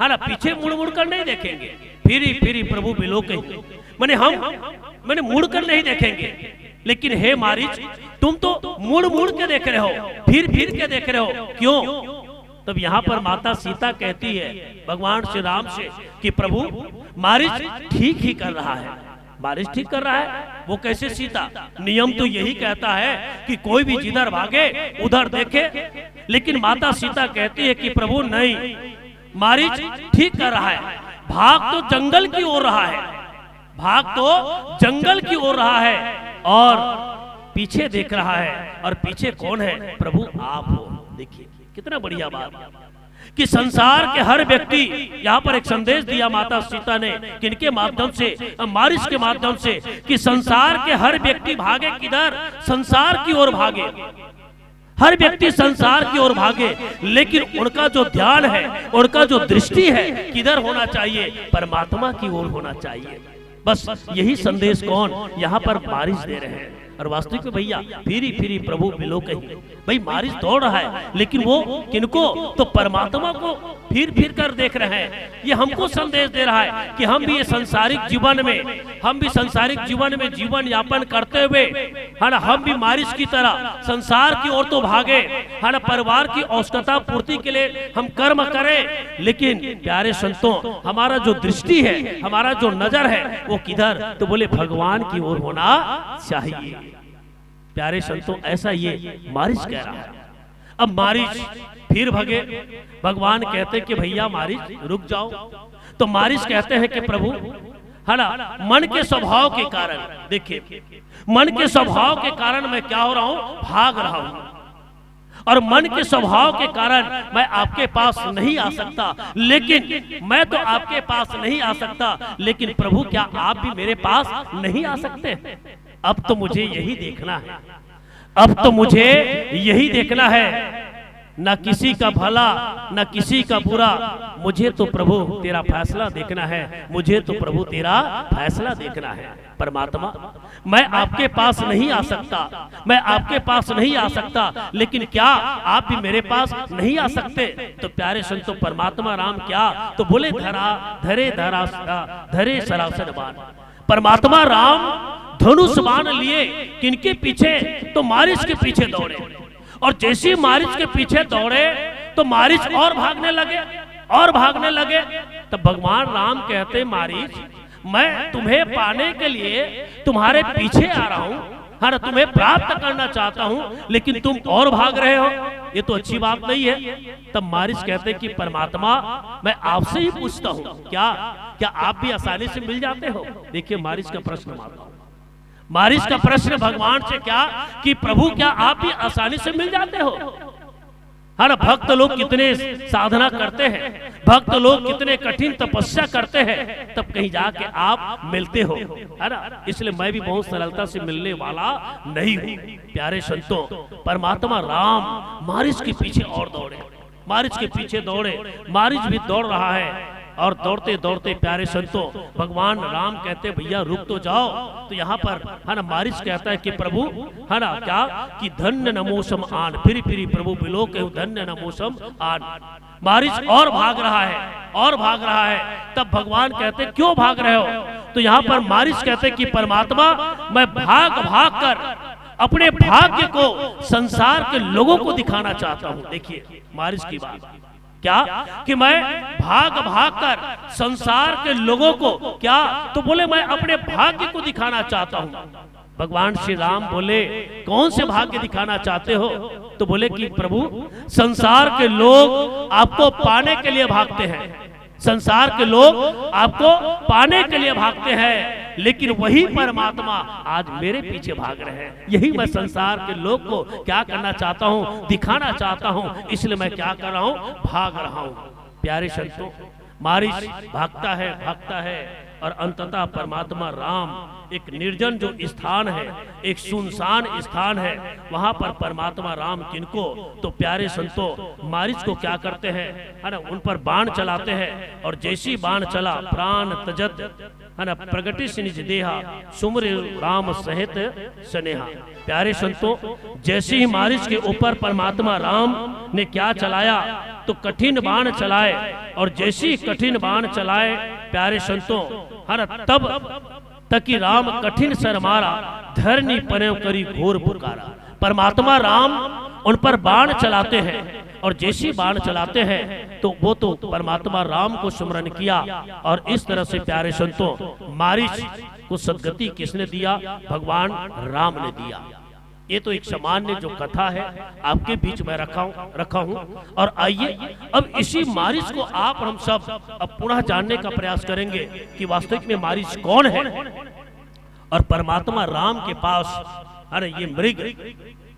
है ना, पीछे मुड़ मुड़ कर नहीं देखेंगे। फिरी फिरी प्रभु बिलो कहीं, माने हम मैंने मुड़ कर नहीं देखेंगे, लेकिन हे मारीच तुम तो मुड़ मुड़ के देख रहे हो, फिर के देख रहे हो, क्यों? तब यहाँ पर माता सीता कहती है भगवान श्री राम से कि प्रभु मारीच ठीक ही कर रहा है, मारीच ठीक कर रहा है। वो कैसे सीता? नियम तो यही कहता है कि कोई भी जिधर भागे उधर देखे, लेकिन माता सीता कहती है कि प्रभु नहीं, मारीच ठीक कर रहा है, भाग तो जंगल की ओर रहा है, भाग तो जंगल की ओर रहा है और पीछे देख रहा है, और पीछे कौन है? प्रभु आप हो। देखिए कितना बढ़िया बात कि संसार के हर व्यक्ति, यहाँ पर एक संदेश दिया माता सीता ने किनके माध्यम से? मारीच के माध्यम से, कि संसार के हर व्यक्ति भागे किधर? संसार की ओर भागे, हर व्यक्ति संसार की ओर भागे, लेकिन उनका जो ध्यान है, उनका जो दृष्टि है किधर होना चाहिए? परमात्मा की ओर होना चाहिए। बस यही संदेश कौन यहाँ पर मारीच दे रहे हैं। और वास्तविक में भैया फिरी प्रभु मिलो कहीं, भाई मारीच दौड़ रहा है, लेकिन वो किनको? तो परमात्मा को फिर कर देख रहे हैं। ये हमको संदेश दे रहा है कि हम भी ये सांसारिक जीवन में, हम भी सांसारिक जीवन में जीवन यापन करते हुए, है ना, हम भी मारीच की तरह संसार की ओर तो भागे, है ना, परिवार की आवश्यकता पूर्ति के लिए हम कर्म करें, लेकिन प्यारे संतों हमारा जो दृष्टि है, हमारा जो नजर है वो किधर? तो बोले भगवान की ओर होना चाहिए। प्यारे संतों ऐसा ये मारीच कह रहा है। अब मारीच फिर भगे, भगवान कहते कि भैया मारीच रुक जाओ। तो मारीच कहते हैं कि प्रभु, है ना, मन के स्वभाव के कारण, देखिए मन के स्वभाव के कारण मैं क्या हो रहा हूं? भाग रहा हूं, और मन के स्वभाव के कारण मैं आपके पास नहीं आ सकता, लेकिन मैं तो आपके पास नहीं आ सकता, लेकिन प्रभु क्या आप भी मेरे पास नहीं आ सकते? अब तो मुझे यही देखना है, अब तो मुझे यही देखना है, न किसी का भला न किसी का बुरा, मुझे तो प्रभु तेरा फैसला देखना है, मुझे तो प्रभु तेरा फैसला देखना है। परमात्मा मैं आपके पास नहीं आ सकता, मैं आपके पास नहीं आ सकता, लेकिन क्या आप भी मेरे पास नहीं आ सकते? तो प्यारे संतों परमात्मा राम क्या? तो बोले धरे सरासन बाण। परमात्मा राम धनुष बाण लिए किनके पीछे? तो मारीच के पीछे दौड़े, और जैसे मारीच के पीछे दौड़े तो मारीच और भागने लगे, और भागने लगे। तब भगवान राम कहते मारीच मैं तुम्हें पाने के लिए तुम्हारे पीछे आ रहा हूं, हर तुम्हें प्राप्त करना चाहता हूं, लेकिन तुम और भाग रहे हो, ये तो अच्छी बात नहीं है। तब मारीच कहते कि परमात्मा मैं आपसे ही पूछता हूं, क्या आप भी आसानी से मिल जाते हो? देखिए मारीच का प्रश्न मारता हूं, मारीच का प्रश्न भगवान से क्या कि प्रभु क्या आप भी आसानी से मिल जाते हो? हर भक्त लोग कितने साधना करते हैं, भक्त लोग कितने कठिन तपस्या करते हैं, तब कहीं जाके आप मिलते हो, है ना। इसलिए मैं भी बहुत सरलता से मिलने वाला नहीं हूं। प्यारे संतों परमात्मा राम मारीच के पीछे और दौड़े, मारीच के पीछे दौड़े, मारीच भी दौड़ रहा है, और दौड़ते दौड़ते प्यारे संतों भगवान राम कहते भैया रुक तो जाओ। तो यहाँ पर है ना मारीच कहता है कि प्रभु, है ना, क्या कि धन्य नमोसम आन, फिर प्रभु बिलो के धन्य नमोसम आन। मारीच और भाग रहा है, और भाग रहा है। तब भगवान कहते क्यों भाग रहे हो? तो यहाँ पर मारीच कहते कि परमात्मा मैं भाग कर अपने भाग्य को संसार के लोगों को दिखाना चाहता हूं। देखिए मारीच की बात क्या कि मैं भाग कर संसार के लोगों को क्या? तो बोले मैं अपने भाग्य को दिखाना चाहता हूं। भगवान श्री राम बोले कौन से भाग्य दिखाना चाहते हो? तो बोले कि प्रभु संसार के लोग आपको पाने के लिए भागते हैं, संसार के लोग आपको पाने के लिए भागते हैं, लेकिन वही परमात्मा आज मेरे पीछे भाग रहे हैं। यही मैं संसार के लोग को क्या करना चाहता हूं? दिखाना चाहता हूं। इसलिए मैं क्या कर रहा हूं? भाग रहा हूं। प्यारे संतों मारीच भागता है और अंततः परमात्मा राम एक निर्जन जो स्थान है, एक सुनसान स्थान है, वहां पर परमात्मा राम किनको? तो प्यारे संतों मारीच को क्या करते हैं, है ना, उन पर बाण चलाते हैं, और जैसी बाण चला प्राण तजत, है ना, प्रगति से निज देहा सुमर राम सहित स्नेहा। प्यारे संतों जैसे ही मारीच के ऊपर परमात्मा राम ने क्या चलाया? तो कठिन बाण चलाए, और जैसी कठिन बाण चलाए प्यारे संतों, है ना, तब तकी राम कठिन सर मारा, धरनी पने करी घोर पुकारा। परमात्मा राम उन पर बाण चलाते हैं, और जैसी बाण चलाते हैं तो वो तो परमात्मा राम को स्मरण किया, और इस तरह से प्यारे संतों मारीच को सदगति किसने दिया? भगवान राम ने दिया। ये तो एक सामान्य जो कथा है आपके बीच में रखा हूं। और आइए अब इसी मारीच को आप और हम सब अब पुनः जानने का प्रयास करेंगे कि वास्तविक में मारीच कौन है, और परमात्मा राम के पास अरे ये मृग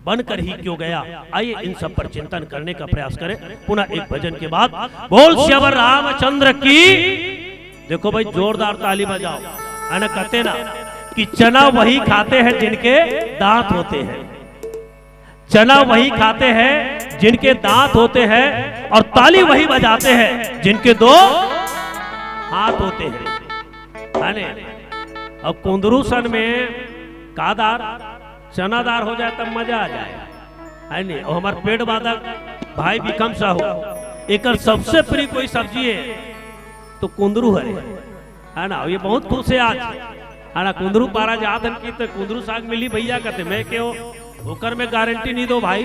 बनकर ही क्यों गया। आइए इन सब पर चिंतन करने का प्रयास करें पुनः एक भजन के बाद। बोल श्यावर रामचंद्र की। देखो भाई जोरदार ताली बजाओ। है कहते ना कि चना वही खाते हैं जिनके दांत होते हैं, चना वही खाते हैं जिनके दांत होते हैं, और ताली वही बजाते हैं जिनके दो हाथ होते हैं। है ना? अब कुंदरू सन में कादार चनादार हो जाए तब मजा आ जाए। है नहीं? और हमारे पेड़ बाधक भाई विक्रम साहू एक सबसे प्रिय कोई सब्जी है तो कुंदरू है ना? ये बहुत खुश है आज। है ना? कुंदरू पारा जात की तो कुंदरू साग मिली भैया कहते मैं क्यों होकर में गारंटी नहीं दो भाई।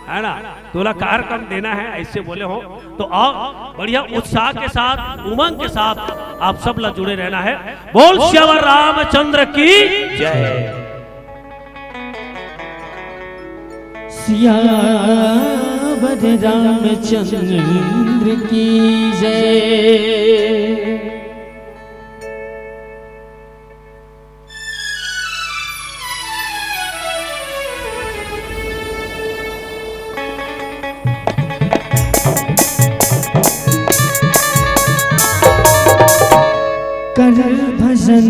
है ना? तोला कार कम देना है ऐसे बोले हो तो आओ बढ़िया उत्साह के साथ उमंग के साथ आप सब लोग जुड़े रहना है। बोल श्यावर रामचंद्र की जय। सियावर रामचंद्र की जय। कर भजन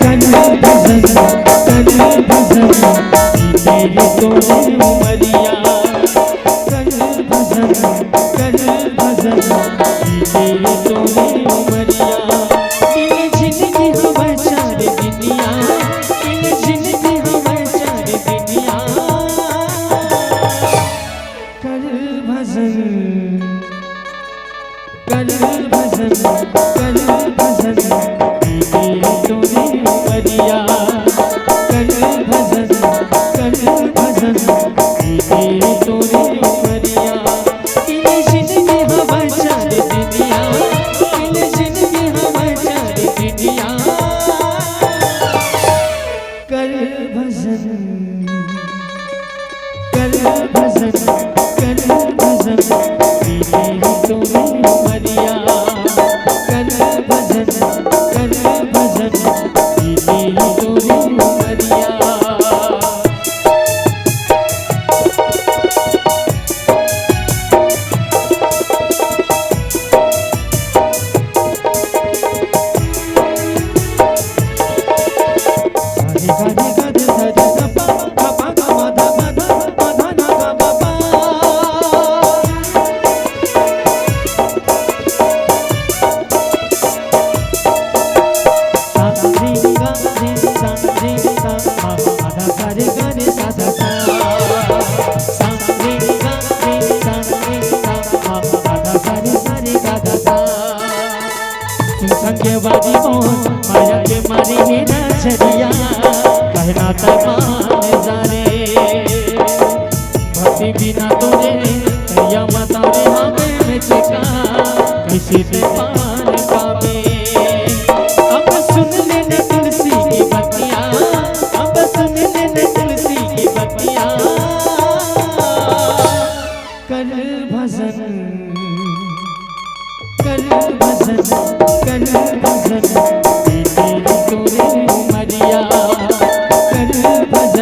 कर भजन कर भजन तेरी तोरे उमरिया। कर भजन कर भजन तेरी तोरे उमरिया। इन जिंदगी हमें चार दुनिया, इन जिंदगी हमें चार दुनिया। कर भजन कर भजन कर भजन तेरी तोरे उमरिया। कर भजन कर भजन तेरी तोरे उमरिया। इन जिंदगी हमें चार दुनिया, इन जिंदगी हमें चार दुनिया। कर भजन कर भजन कर भजन तेरी तोरे उमरिया। कर भजन कर भजन तेरी तोरे उमरिया। संगवारी मोहन माया के मारी ही नजरिया। कहना तमान जाने भक्ति बिना तोरे या मता रे हमें बेचका किसी से पान पावे। अब सुन लेने तुलसी की बतिया, अब सुन लेने तुलसी की बतिया। कर भजन कर भजन कर भजन तेरी तोरे उमरिया। कर भजन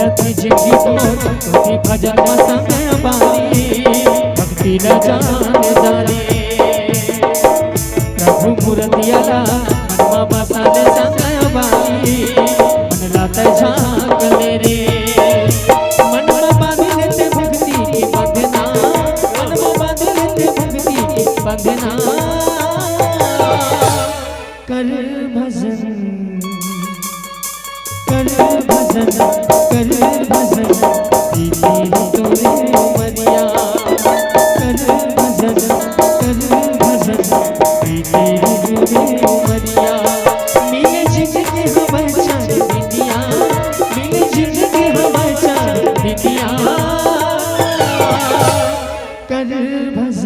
रति जिंदगी मोर तोरी भजन संग बारी भक्ति न जाने जारी प्रभु मूर्तियाला मनवा बसाले संग बारी मन लात झांक ले रे मनवा बांध लेते भक्ति की बंधना मनवा बांध लेते भक्ति की बंधना कर भजन कर भजन कर भजन दीदी तोरे मरिया कर भजन दीदी तोरे मरिया मिले जिंदगी हमार चार बिंदिया मिले जिंदगी हमार चार बिंदिया कर भजन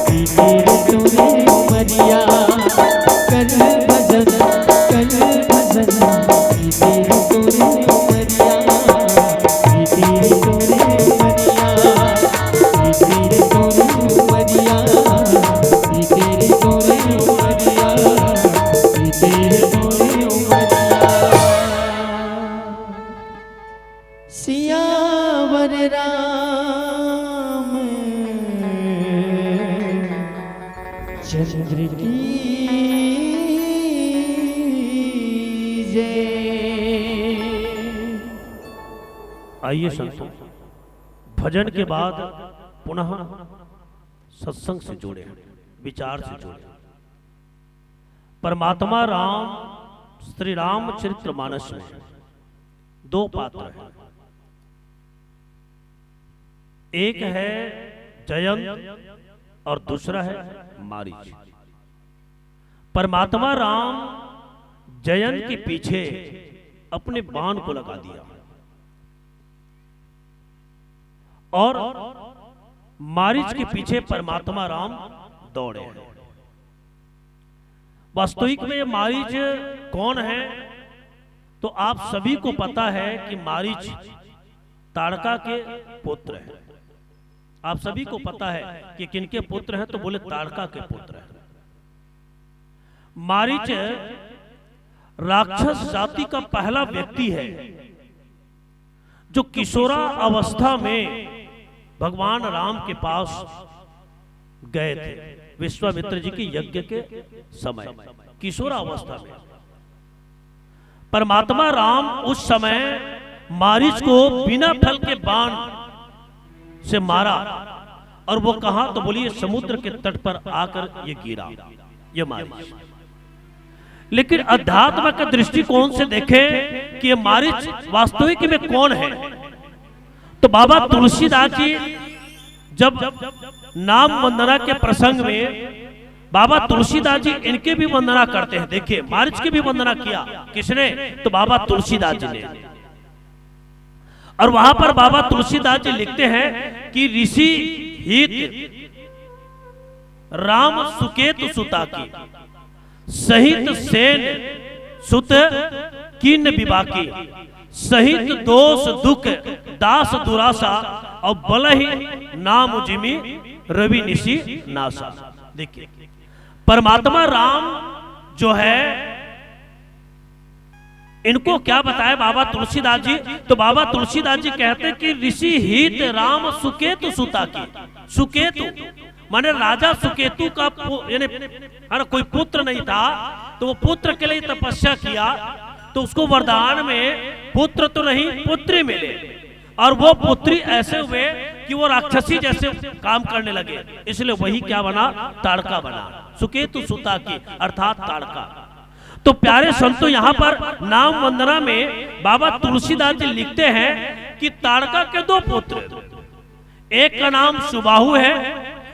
दीदी तोरे मरिया कर भजन दीदी तोरे मरिया दीदी तोरे मरिया दीदी तोरे मरिया दीदी तोरे मरिया दीदी तोरे मरिया सियावर राम चंद्र की जय। आइए संतों, भजन के बाद पुनः सत्संग से जुड़े, विचार से जुड़े। परमात्मा राम श्री रामचरितमानस में दो पात्र हैं, एक है जयंत और दूसरा है मारीच। परमात्मा राम जयंत के पीछे अपने बाण को लगा दिया और मारीच के पीछे परमात्मा राम दौड़े। वास्तविक में ये मारीच कौन है तो आप सभी को पता है कि मारीच ताड़का के पुत्र हैं। आप सभी को पता है कि किनके पुत्र हैं तो बोले ताड़का के पुत्र हैं। मारीच राक्षस जाति का पहला व्यक्ति है जो किशोरा अवस्था में भगवान राम के पास गए थे विश्वामित्र जी के यज्ञ के समय। किशोरा अवस्था में परमात्मा राम उस समय मारीच को बिना फल के बाण से मारा और वो कहा तो बोलिए समुद्र के तट पर आकर ये गिरा, ये मारीच। लेकिन अध्यात्म के दृष्टिकोण से देखें कि ये मारीच वास्तविक में कौन है तो बाबा तुलसीदास जी जब नाम वंदना के प्रसंग में बाबा तुलसीदास जी इनके भी वंदना करते हैं। देखिए मारीच की भी वंदना किया, किसने तो बाबा तुलसीदास जी ने। और वहां पर बाबा तुलसीदास जी लिखते हैं कि ऋषि हित राम सुकेतु सुता की सहित सेन सुत किन्न विबाकी सहित दोष दुख दास दुरासा और बल ही नाम जिमी रवि निशी नासा। देखिए परमात्मा राम जो है इनको क्या बताया बाबा तुलसीदास जी तो बाबा तुलसीदास जी कहते हैं कि ऋषि हित राम सुकेतु सुता की। सुकेतु माने राजा सुकेतु का यानी कोई पुत्र नहीं था तो वो पुत्र के लिए तपस्या किया तो उसको वरदान में पुत्र तो नहीं पुत्री मिले और वो पुत्री ऐसे हुए कि वो राक्षसी जैसे काम करने लगे, इसलिए वही क्या बना ताड़का बना, सुकेतु सुता की अर्थात ताड़का। तो प्यारे संतों यहाँ पर नाम वंदना में बाबा तुलसीदास जी लिखते हैं कि ताड़का के दो पुत्र, एक का नाम सुबाहु है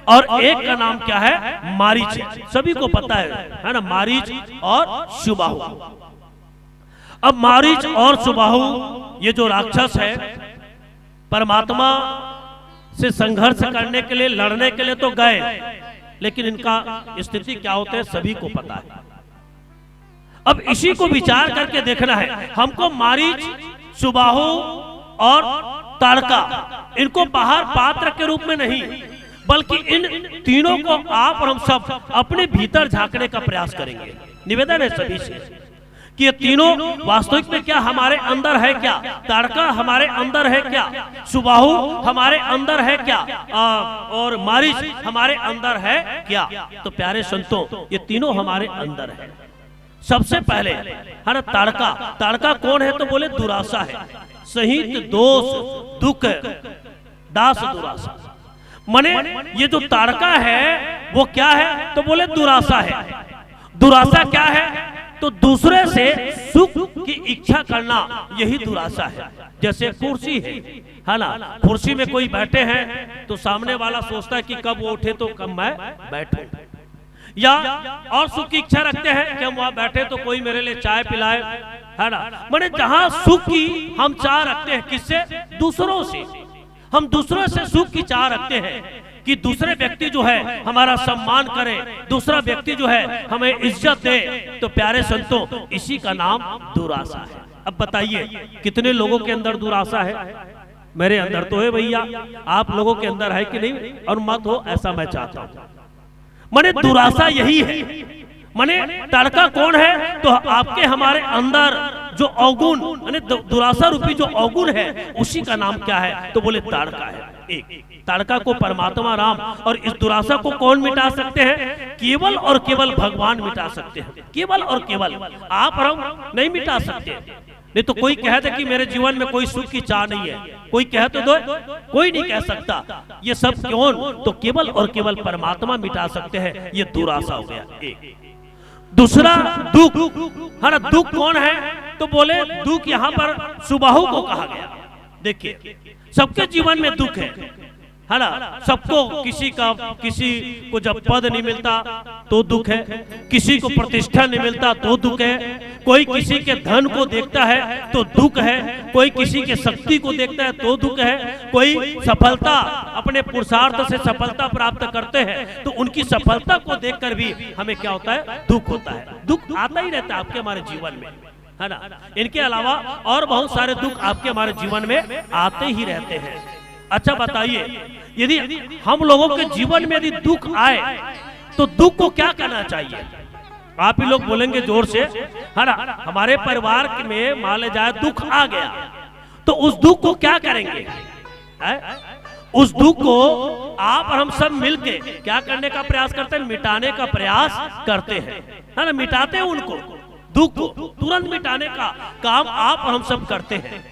और एक का नाम क्या है मारीच है। सभी को पता है ना मारीच और सुबाहु। अब मारीच और सुबाहु ये जो राक्षस है परमात्मा से संघर्ष करने के लिए लड़ने के लिए तो गए, लेकिन इनका स्थिति क्या होता है सभी को पता है। अब इसी को विचार करके देखना है हमको मारीच सुबाहु और ताड़का इनको बाहर पात्र के रूप में नहीं बल्कि इन तीनों को आप और हम सब अपने भीतर झांकने का प्रयास करेंगे। निवेदन है सभी से कि ये तीनों वास्तविक में क्या हमारे अंदर है क्या, ताड़का हमारे अंदर है क्या, सुबाहु हमारे अंदर है क्या, और मारीच हमारे अंदर है क्या। तो प्यारे संतों ये तीनों हमारे अंदर है। सबसे पहले है ना ताड़का। ताड़का कौन है? तो बोले दुरासा है। सहित दोष दुख दास दुरासा। माने ये जो ताड़का है वो क्या है? तो बोले दुरासा है। दुरासा क्या है? तो दूसरे से सुख की इच्छा करना, यही दुरासा है। जैसे कुर्सी है ना, कुर्सी में कोई बैठे हैं तो सामने वाला सोचता है कि कब वो उठे तो कब मैं बैठूं, या और सुख की इच्छा रखते हैं कि हम वहां बैठे तो कोई मेरे लिए चाय पिलाए, है ना। माने जहां सुख की हम चाह रखते हैं, किससे? दूसरों से। हम दूसरों से सुख की चाह रखते हैं कि दूसरे व्यक्ति जो है हमारा सम्मान करे, दूसरा व्यक्ति जो है हमें इज्जत दे। तो प्यारे संतों इसी का नाम दुरासा है। अब बताइए कितने लोगों के अंदर दुरासा है? मेरे अंदर तो है भैया, आप लोगों के अंदर है कि नहीं? और मत हो ऐसा मैं चाहता हूं। माने दुरासा यही है। माने ताड़का कौन है? तो आपके हमारे अंदर जो अवगुण, माने दुरासा रूपी जो अवगुण है उसी का नाम क्या है? तो बोले ताड़का है। एक ताड़का को परमात्मा राम और इस दुरासा को कौन मिटा सकते हैं? केवल और केवल भगवान मिटा सकते हैं। केवल और केवल, आप और हम नहीं मिटा सकते। नहीं तो कोई कहते कि मेरे जीवन में कोई सुख की चाह नहीं है, कोई कह तो दो, कोई नहीं कह सकता। ये सब कौन? तो केवल और केवल परमात्मा मिटा सकते हैं। ये दुरासा हो गया एक। दूसरा दुख है ना। दुख कौन है? तो बोले दुख यहाँ पर सुबाहु को कहा गया। देखिए सबके जीवन में दुख है ना। सबको किसी को जब पद नहीं मिलता तो दुख है, किसी को प्रतिष्ठा नहीं मिलता तो दुख है, कोई किसी के धन को देखता है तो दुख है, कोई किसी के शक्ति को देखता है तो दुख है, कोई सफलता अपने पुरुषार्थ से सफलता प्राप्त करते हैं तो उनकी सफलता को देखकर भी हमें क्या होता है? दुख होता है। दुख आता ही रहता है आपके हमारे जीवन में, है ना। इनके अलावा और बहुत सारे दुख आपके हमारे जीवन में आते ही रहते हैं। अच्छा बताइए, यदि हम लोगों के जीवन में यदि दुख आए तो दुख को क्या करना चाहिए? आप ही लोग बोलेंगे जोर से, है ना। हमारे परिवार में मान ले जाए दुख आ गया तो उस दुख को क्या करेंगे? उस दुख को आप और हम सब मिलके क्या करने का प्रयास करते हैं? मिटाने का प्रयास करते हैं, है ना। मिटाते हैं उनको, दुख को तुरंत मिटाने का काम आप और हम सब करते हैं।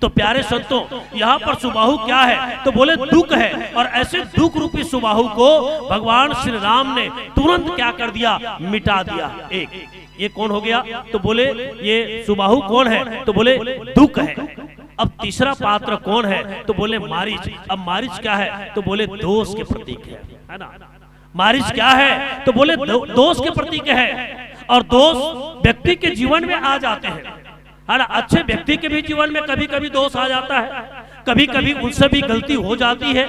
तो प्यारे संतों यहाँ पर सुबाहु क्या है? तो बोले दुख है। और ऐसे दुख रूपी सुबाहु को भगवान श्री राम ने तुरंत क्या कर दिया? मिटा दिया। एक ये कौन हो गया? तो बोले ये सुबाहु कौन है? तो बोले दुख है। अब तीसरा पात्र कौन है? तो बोले मारीच। अब मारीच क्या है? तो बोले दोष के प्रतीक है ना। मारीच क्या है? तो बोले दोष के प्रतीक है। और दोष व्यक्ति के जीवन में आ जाते हैं, है ना। अच्छे व्यक्ति के भी जीवन में कभी कभी दोष आ जाता है, कभी कभी उनसे भी गलती हो जाती है,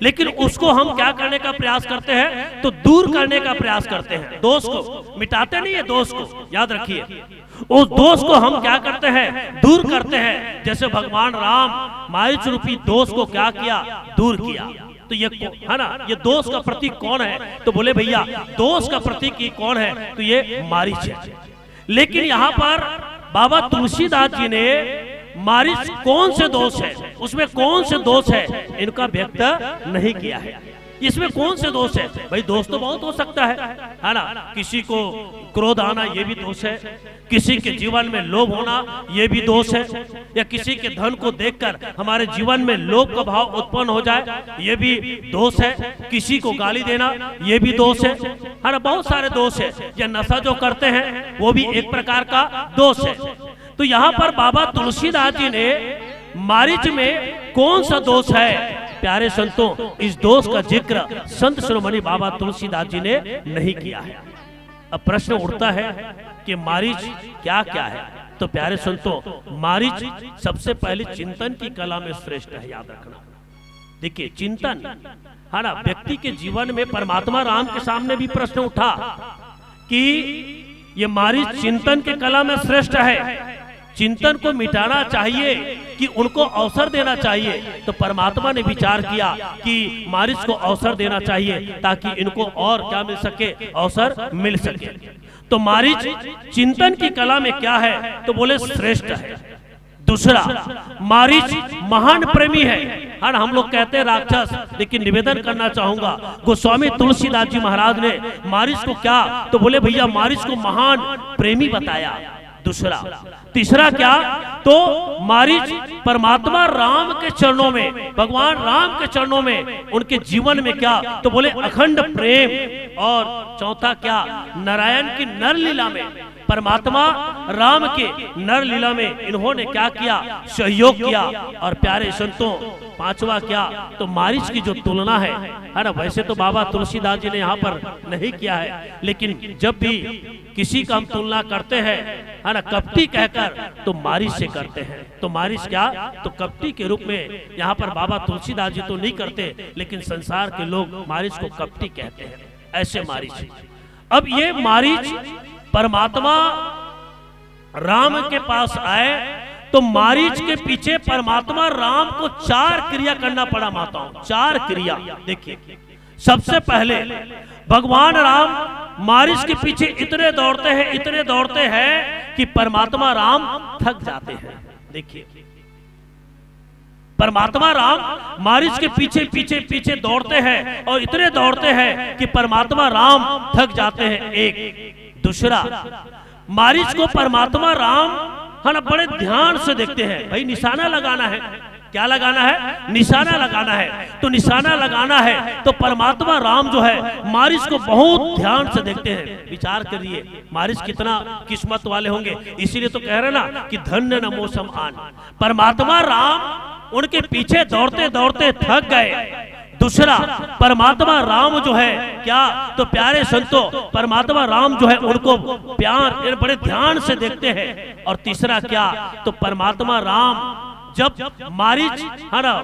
लेकिन उसको हम क्या करने का प्रयास करते हैं? तो दूर करने का प्रयास करते हैं। दोष को मिटाते नहीं है, दोष को याद रखिए। उस दोष को हम क्या करते हैं? दूर करते हैं। जैसे भगवान राम मारीच रूपी दोष को क्या किया? दूर किया। तो ये है ना, ये दोष का प्रतीक कौन है? तो बोले भैया दोष का प्रतीक ये कौन है? तो ये मारीच है। लेकिन यहाँ पर बाबा तुलसीदास जी ने मारीच कौन से दोष है, उसमें कौन से दोष है, इनका व्यक्त नहीं किया है। इसमें कौन से दोष है? भाई दोष तो बहुत हो सकता है ना। किसी को क्रोध आना ये भी दोष है, किसी के जीवन में लोभ होना ये भी दोष है, या किसी के धन को देखकर हमारे जीवन में लोभ का भाव उत्पन्न हो जाए ये भी दोष है, किसी को गाली देना ये भी दोष है ना। बहुत सारे दोष है। या नशा जो करते हैं वो भी एक प्रकार का दोष है। तो यहाँ पर बाबा तुलसीदास जी ने मारीच में कौन सा दोष है? प्यारे संतों इस दोष का जिक्र संत शिरोमणि बाबा तुलसीदास जी ने नहीं किया है। अब प्रश्न उठता है कि मारीच क्या क्या है? तो प्यारे संतों मारीच सबसे पहले चिंतन की कला में श्रेष्ठ है, याद रखना। देखिए चिंतन है ना, व्यक्ति के जीवन में परमात्मा राम के सामने भी प्रश्न उठा कि ये मारीच चिंतन के कला में श्रेष्ठ है, चिंतन को मिटाना चाहिए कि उनको अवसर देना चाहिए। तो परमात्मा ने विचार किया कि मारीच को अवसर देना चाहिए ताकि इनको और क्या मिल सके? अवसर मिल सके। तो मारीच चिंतन की कला में क्या है तो बोले श्रेष्ठ है। दूसरा, मारीच महान प्रेमी है ना। हम लोग कहते हैं राक्षस, लेकिन निवेदन करना चाहूंगा गोस्वामी तुलसीदास जी महाराज ने मारीच को क्या तो बोले भैया मारीच को महान प्रेमी बताया। दूसरा, तीसरा क्या तो मारीच परमात्मा राम के चरणों में, भगवान राम के चरणों में, उनके जीवन में क्या तो बोले अखंड प्रेम। और चौथा क्या, नारायण की नर लीला में, परमात्मा राम के नर लीला में इन्होंने क्या किया, सहयोग किया। और प्यारे संतों, पांचवा क्या तो मारीच की जो तुलना है ना, वैसे तो बाबा तुलसीदास जी ने यहाँ पर नहीं किया है, लेकिन जब भी किसी का हम तुलना करते हैं है ना कपटी कहकर, तो मारीच से करते हैं। तो मारीच क्या तो कपटी के रूप में यहाँ पर बाबा तुलसीदास जी तो नहीं करते, लेकिन संसार के लोग मारीच को कपटी कहते हैं। ऐसे मारीच। अब ये मारीच परमात्मा राम के पास आए तो मारीच के पीछे परमात्मा राम को 4 क्रिया करना पड़ा माताओं, 4 क्रिया। देखिए, सबसे पहले भगवान राम मारीच के पीछे इतने दौड़ते हैं कि परमात्मा राम थक जाते हैं। देखिए, परमात्मा राम मारीच के पीछे दौड़ते हैं और इतने दौड़ते हैं कि परमात्मा राम थक जाते हैं। एक। दूसरा, मारीच को परमात्मा राम है ना बड़े ध्यान से देखते हैं। भाई निशाना लगाना है, क्या लगाना है, निशाना लगाना है। तो निशाना लगाना है तो परमात्मा राम जो है मारीच को बहुत ध्यान से देखते हैं। विचार करिए मारीच कितना किस्मत वाले होंगे। इसीलिए तो कह रहे ना कि धन्य न मौसम आन। परमात्मा राम उनके पीछे दौड़ते दौड़ते थक गए। दूसरा, परमात्मा राम जो है क्या तो प्यारे संतों, परमात्मा राम जो है उनको प्यार बड़े ध्यान से देखते हैं। और तीसरा क्या तो परमात्मा राम जब मारीच है ना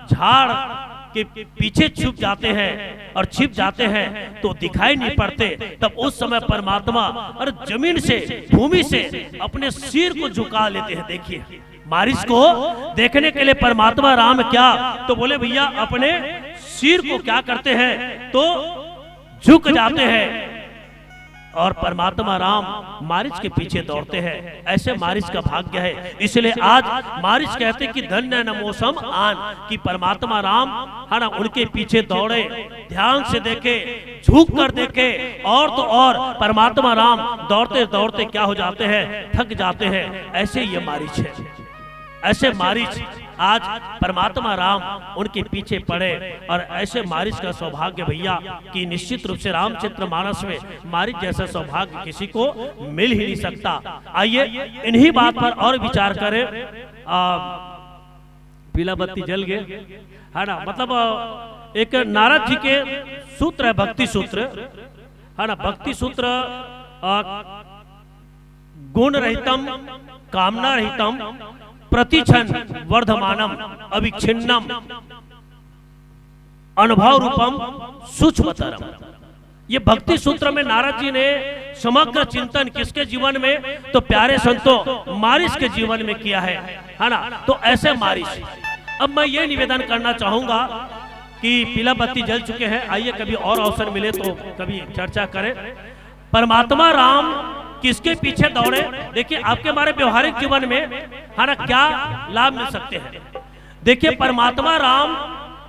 झाड़ के पीछे छुप जाते हैं और छिप जाते हैं तो दिखाई नहीं पड़ते, तब उस समय परमात्मा और जमीन से, भूमि से अपने सिर को झुका लेते हैं। देखिए, मारीच को देखने के लिए परमात्मा राम क्या तो बोले भैया अपने सिर को क्या करते हैं तो झुक जाते हैं। और परमात्मा राम मारीच के पीछे दौड़ते हैं। ऐसे मारीच का भाग्य है। इसलिए आज मारीच कहते कि धन्य न मौसम आन, कि परमात्मा राम है ना उनके पीछे दौड़े, ध्यान से देखे, झुक कर देखे। और तो और परमात्मा राम दौड़ते दौड़ते क्या हो जाते हैं, थक जाते हैं। ऐसे ये मारीच है। ऐसे मारीच आज परमात्मा राम उनके पीछे पड़े। और ऐसे मारीच का सौभाग्य भैया कि निश्चित रूप से रामचरितमानस में मारीच जैसा सौभाग्य किसी को मिल ही नहीं सकता। आइए इन्हीं बात पर और विचार करें। पीला बत्ती जल गए है ना, मतलब एक नारद जी के सूत्र है, भक्ति सूत्र है ना। भक्ति सूत्र गुण रहितम कामना रहितम प्रतिक्षण वर्धमानम अविच्छिन्नम अनुभव रूपम सूक्ष्मतरम। ये भक्ति सूत्र में नारद जी ने समग्र चिंतन किसके जीवन में तो प्यारे संतों मारीच के जीवन में किया है ना। तो ऐसे मारीच। अब मैं ये निवेदन करना चाहूंगा कि पीला बत्ती जल चुके हैं, आइए कभी और अवसर मिले तो कभी चर्चा करें। परमात्मा राम किसके पीछे दौड़े। देखिए आपके हमारे व्यवहारिक जीवन में है ना क्या लाभ मिल सकते हैं। देखिए परमात्मा राम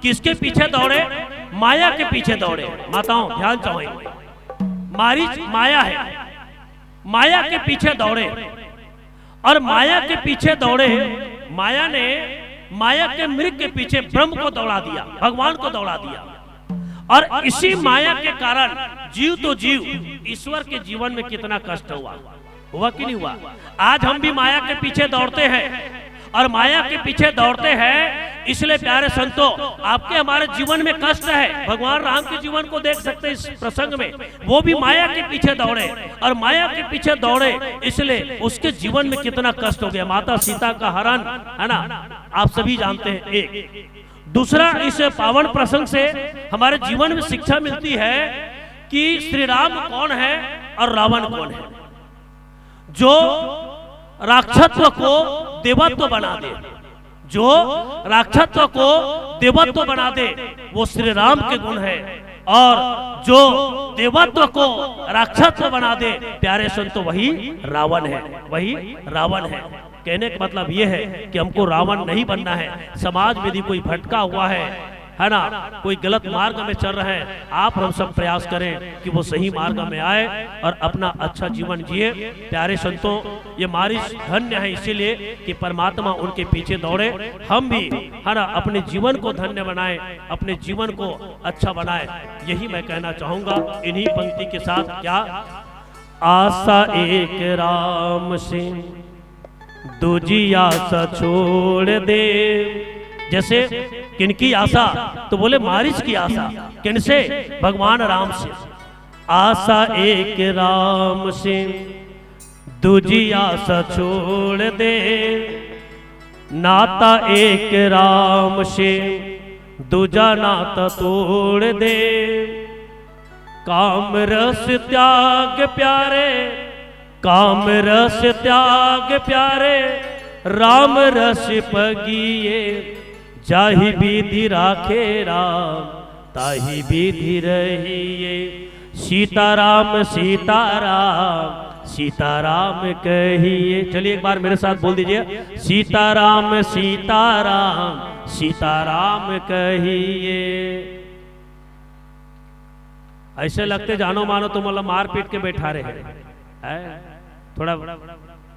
किसके पीछे दौड़े, माया के पीछे दौड़े। माताओं ध्यान चाहेंगे, मारीच माया है, माया के पीछे दौड़े। और माया के पीछे दौड़े, माया ने माया के मृग के पीछे ब्रह्म को दौड़ा दिया, भगवान को दौड़ा दिया। और इसी माया के कारण जीव तो जीव, ईश्वर के जीवन में कितना कष्ट हुआ कि नहीं हुआ। आज हम भी माया के पीछे दौड़ते हैं और माया के पीछे दौड़ते हैं। इसलिए प्यारे संतों आपके हमारे जीवन में कष्ट है। भगवान राम के जीवन को देख सकते हैं इस प्रसंग में, वो भी माया के पीछे दौड़े और माया के पीछे दौड़े, इसलिए उसके जीवन में कितना कष्ट हो गया। माता सीता का हरण है ना, आप सभी जानते हैं। एक दूसरा, इस पावन प्रसंग से हमारे जीवन में शिक्षा मिलती है कि श्री राम कौन है और रावण कौन है। जो राक्षसत्व को देवत्व बना दे, जो राक्षसत्व को देवत्व बना दे, वो श्री राम के गुण है। और जो देवत्व को राक्षस बना दे प्यारे संतो वही रावण है, वही रावण है। कहने का मतलब ये है कि हमको रावण नहीं बनना है। समाज में यदि कोई भटका हुआ है ना, कोई गलत मार्ग में चल रहे हैं, आप हम सब प्रयास करें कि वो सही मार्ग में आए और अपना अच्छा जीवन जिए। प्यारे संतों, ये मारिश धन्य है इसीलिए कि परमात्मा उनके पीछे दौड़े। हम भी है ना अपने जीवन को धन्य बनाएं, अपने जीवन को अच्छा बनाएं, यही मैं कहना चाहूंगा इन्हीं पंक्ति के साथ। क्या आशा एक राम से दूजी आशा छोड़ दे। जैसे किनकी आशा, तो बोले मारिच की आशा। किनसे? भगवान राम से। आशा एक राम से दूजी आशा छोड़ दे, नाता एक राम से दूजा नाता तोड़ दे। काम रस त्याग प्यारे, काम रस त्याग प्यारे, राम रस पगिए। जाहि विधि राखे राम, ताहि विधि रहिए। सीताराम सीताराम, सीताराम कहिए। चलिए एक बार मेरे साथ बोल दीजिए, सीताराम सीताराम, सीताराम कहिए। ऐसे लगते जानो मानो तो मतलब मार पीट के बैठा रहे हैं। थोड़ा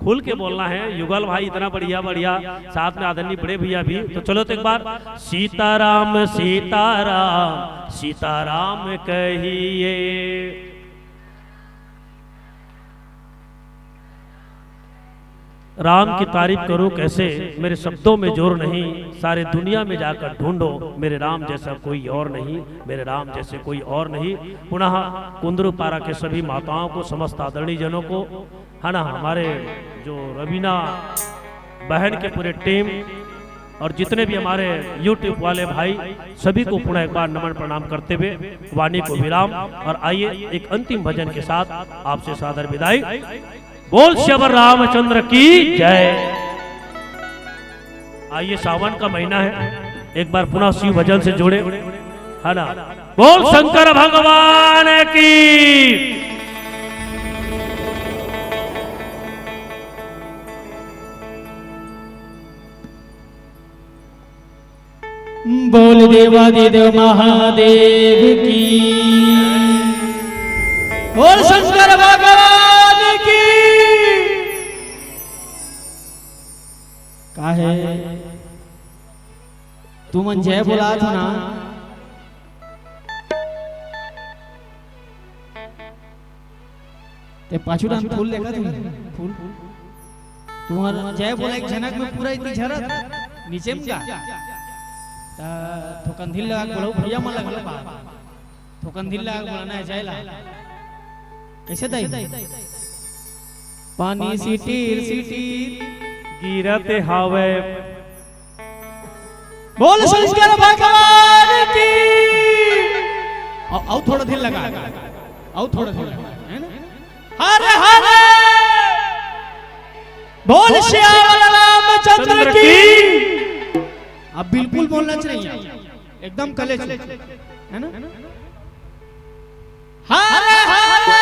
खुल के बोलना है। युगल भाई इतना बढ़िया बढ़िया, साथ में आदरणीय बड़े भैया भी। तो चलो तो एक बार सीताराम सीताराम, सीताराम कहिए। राम की तारीफ करूं कैसे, मेरे शब्दों में जोर नहीं। सारे दुनिया में जाकर ढूंढो, मेरे राम जैसा कोई और नहीं, मेरे राम जैसे कोई और नहीं। पुनः कुंदरूपारा के सभी माताओं को, समस्त आदरणीय जनों को, है ना, हमारे जो रवीना बहन के पूरे टीम और जितने भी हमारे YouTube वाले भाई, सभी को पुनः एक बार नमन प्रणाम करते हुए वाणी को विराम। और आइए एक अंतिम भजन के साथ आपसे सादर विदाई। बोल श्यावर रामचंद्र की जय। आइए सावन का महीना है, एक बार पुनः शिव भजन से जुड़े, है ना। बोल शंकर भगवान की। बोल देवादिदेव महादेव की। बोल शंकर भगवान की। काहे तू मन जय बोला था ना, ते पाछूडान फूल देखा तुमने? फूल तुम्हारा जय बोला एक झनक में पूरा इतनी झरत नीचे में का थोकन धिल लगा बोलो भैया मन लगल बा, थोकन धिल लगा बोला ना जायला कैसे दाई पानी सिटीर सिटीर गिरते हावे। बोल शंकर भगवान की। आओ थोड़ा धिल लगा, आओ थोड़ा धिल लगा, है ना। हरे हरे बोल श्याम रामचंद्र की। अब बिल्कुल बोलना चाहिए, एकदम कले है ना। हरे हरे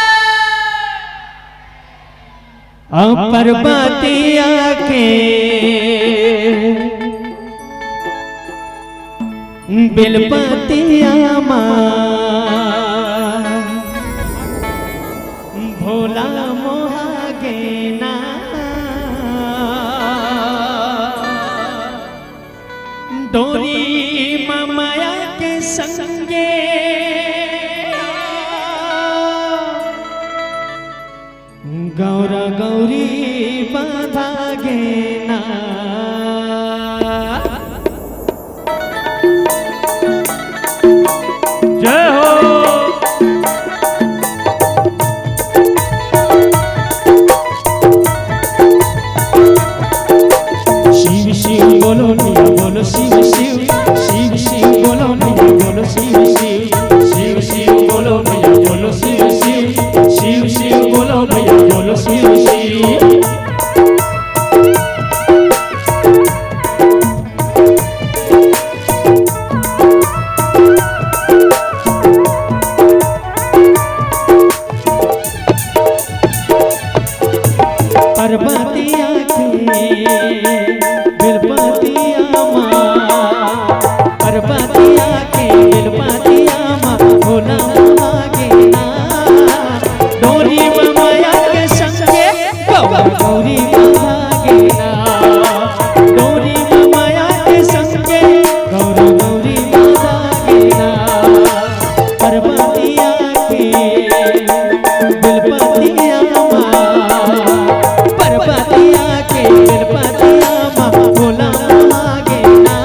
पर्वतिया के बिलपतिया भोला मोहागे ना डोरी ममाया के संगे गौरा गौरी बांधागे ना। जय हो। शिव शिव बोलो निया बोलो शिव शिव, शिव शिव बोलो निया बोलो शिव शिव, शिव शिव बोलो भैया बोलो शिव शिव, शिव शिव बोलो भैया बोलो शिव शिव। पर्वतिया के बिलपतिया माँ, पर्वतिया के बिलपतिया माँ भोला मांगे ना। डोरी माया के संगे गौरी मांगे ना, डोरी माया के संगे गौरी मांगे ना। पर्वतिया के बिलपतिया माँ, पर्वतिया के बिलपतिया माँ भोला मांगे ना।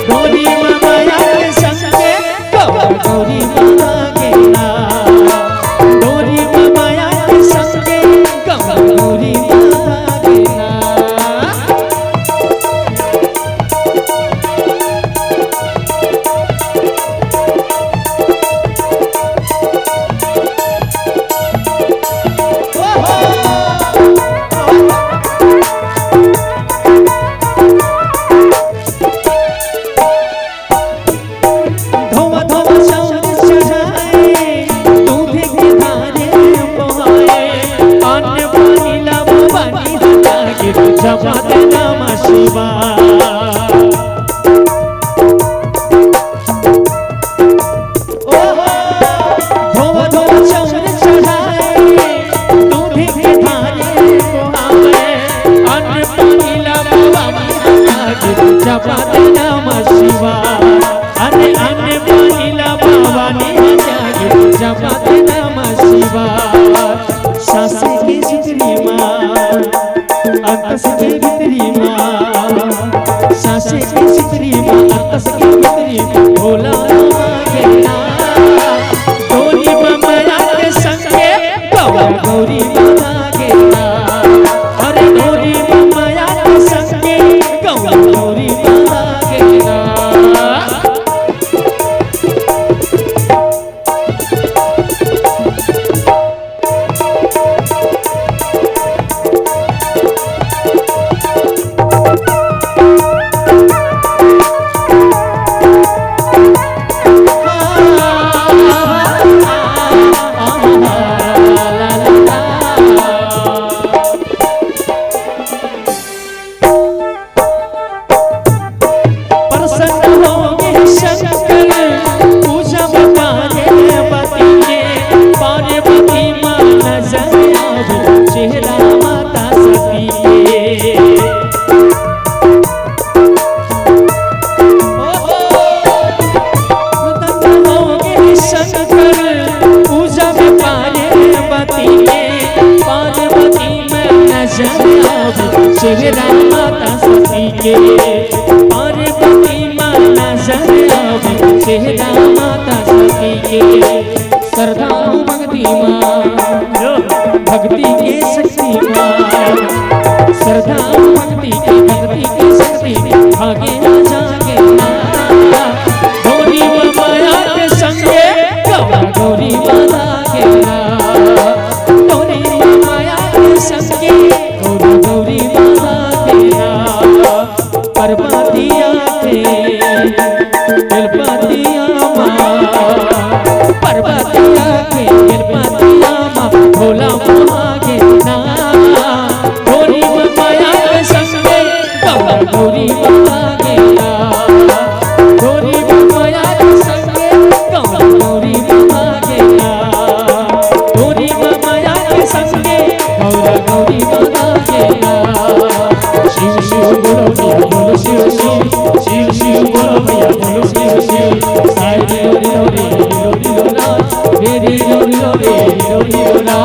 डोरी माया के संगे गौरी मांगे ना, डोरी माया के संगे गौरी मांगे ना। धोवा धोवा शौर्य चढ़ाए दूध के धारे बहाए, अन्न पानी लब पानी हटा के जपत नमः शिवाय। धोवा धोवा शौर्य चढ़ाए दूध के धारे बहाए, अन्न पानी लब पानी हटा के जपत नमः शिवाय। अरे अन्य पानीला भवानी जागे जपत नमः शिवाय। सासे की सितरी माँ अतस की भितरी माँ, सासे की सितरी माँ अतस की भितरी भोला मांगे ना। डोरी माया के संगे गौरी मांगे ना, अरे डोरी माया के संगे गौरी मांगे ना। शिवरा माता सती के पार्वती माता शरण शिवरा माता सती के। श्रद्धालु भक्ति माँ भक्ति के शक्ति माँ, श्रद्धालु भक्ति की शक्ति भागे ना जागे ना। गौरी माया के संगे गौरी माता के ना, गौरी माया के संगे गौरी माता के ना। पर्वतिया के बिलपतिया माँ, पर्वतिया के बिलपतिया माँ भोला मांगे ना। गौरी माया के संगे गौरी मांगे ना, गौरी माया के संगे गौरी मांगे ना। गौरी माया के संगे गौरी मांगे ना। शिव शिव बोलो भैया बोलो शिव शिव, शिव शिव बोलो भैया बोलो शिव शिव। साई लो लो रे लो ला रे रे लो रे लो ला।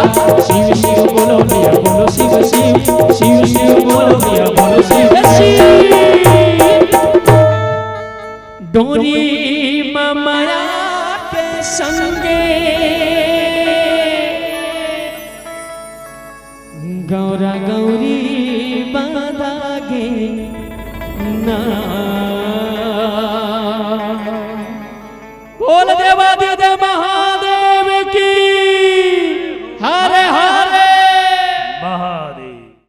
शिव शिव बोलो भैया बोलो शिव शिव, शिव शिव बोलो भैया बोलो शिव शिव। डोरी माया के संगे गौरा गौरी बांधा गे ना।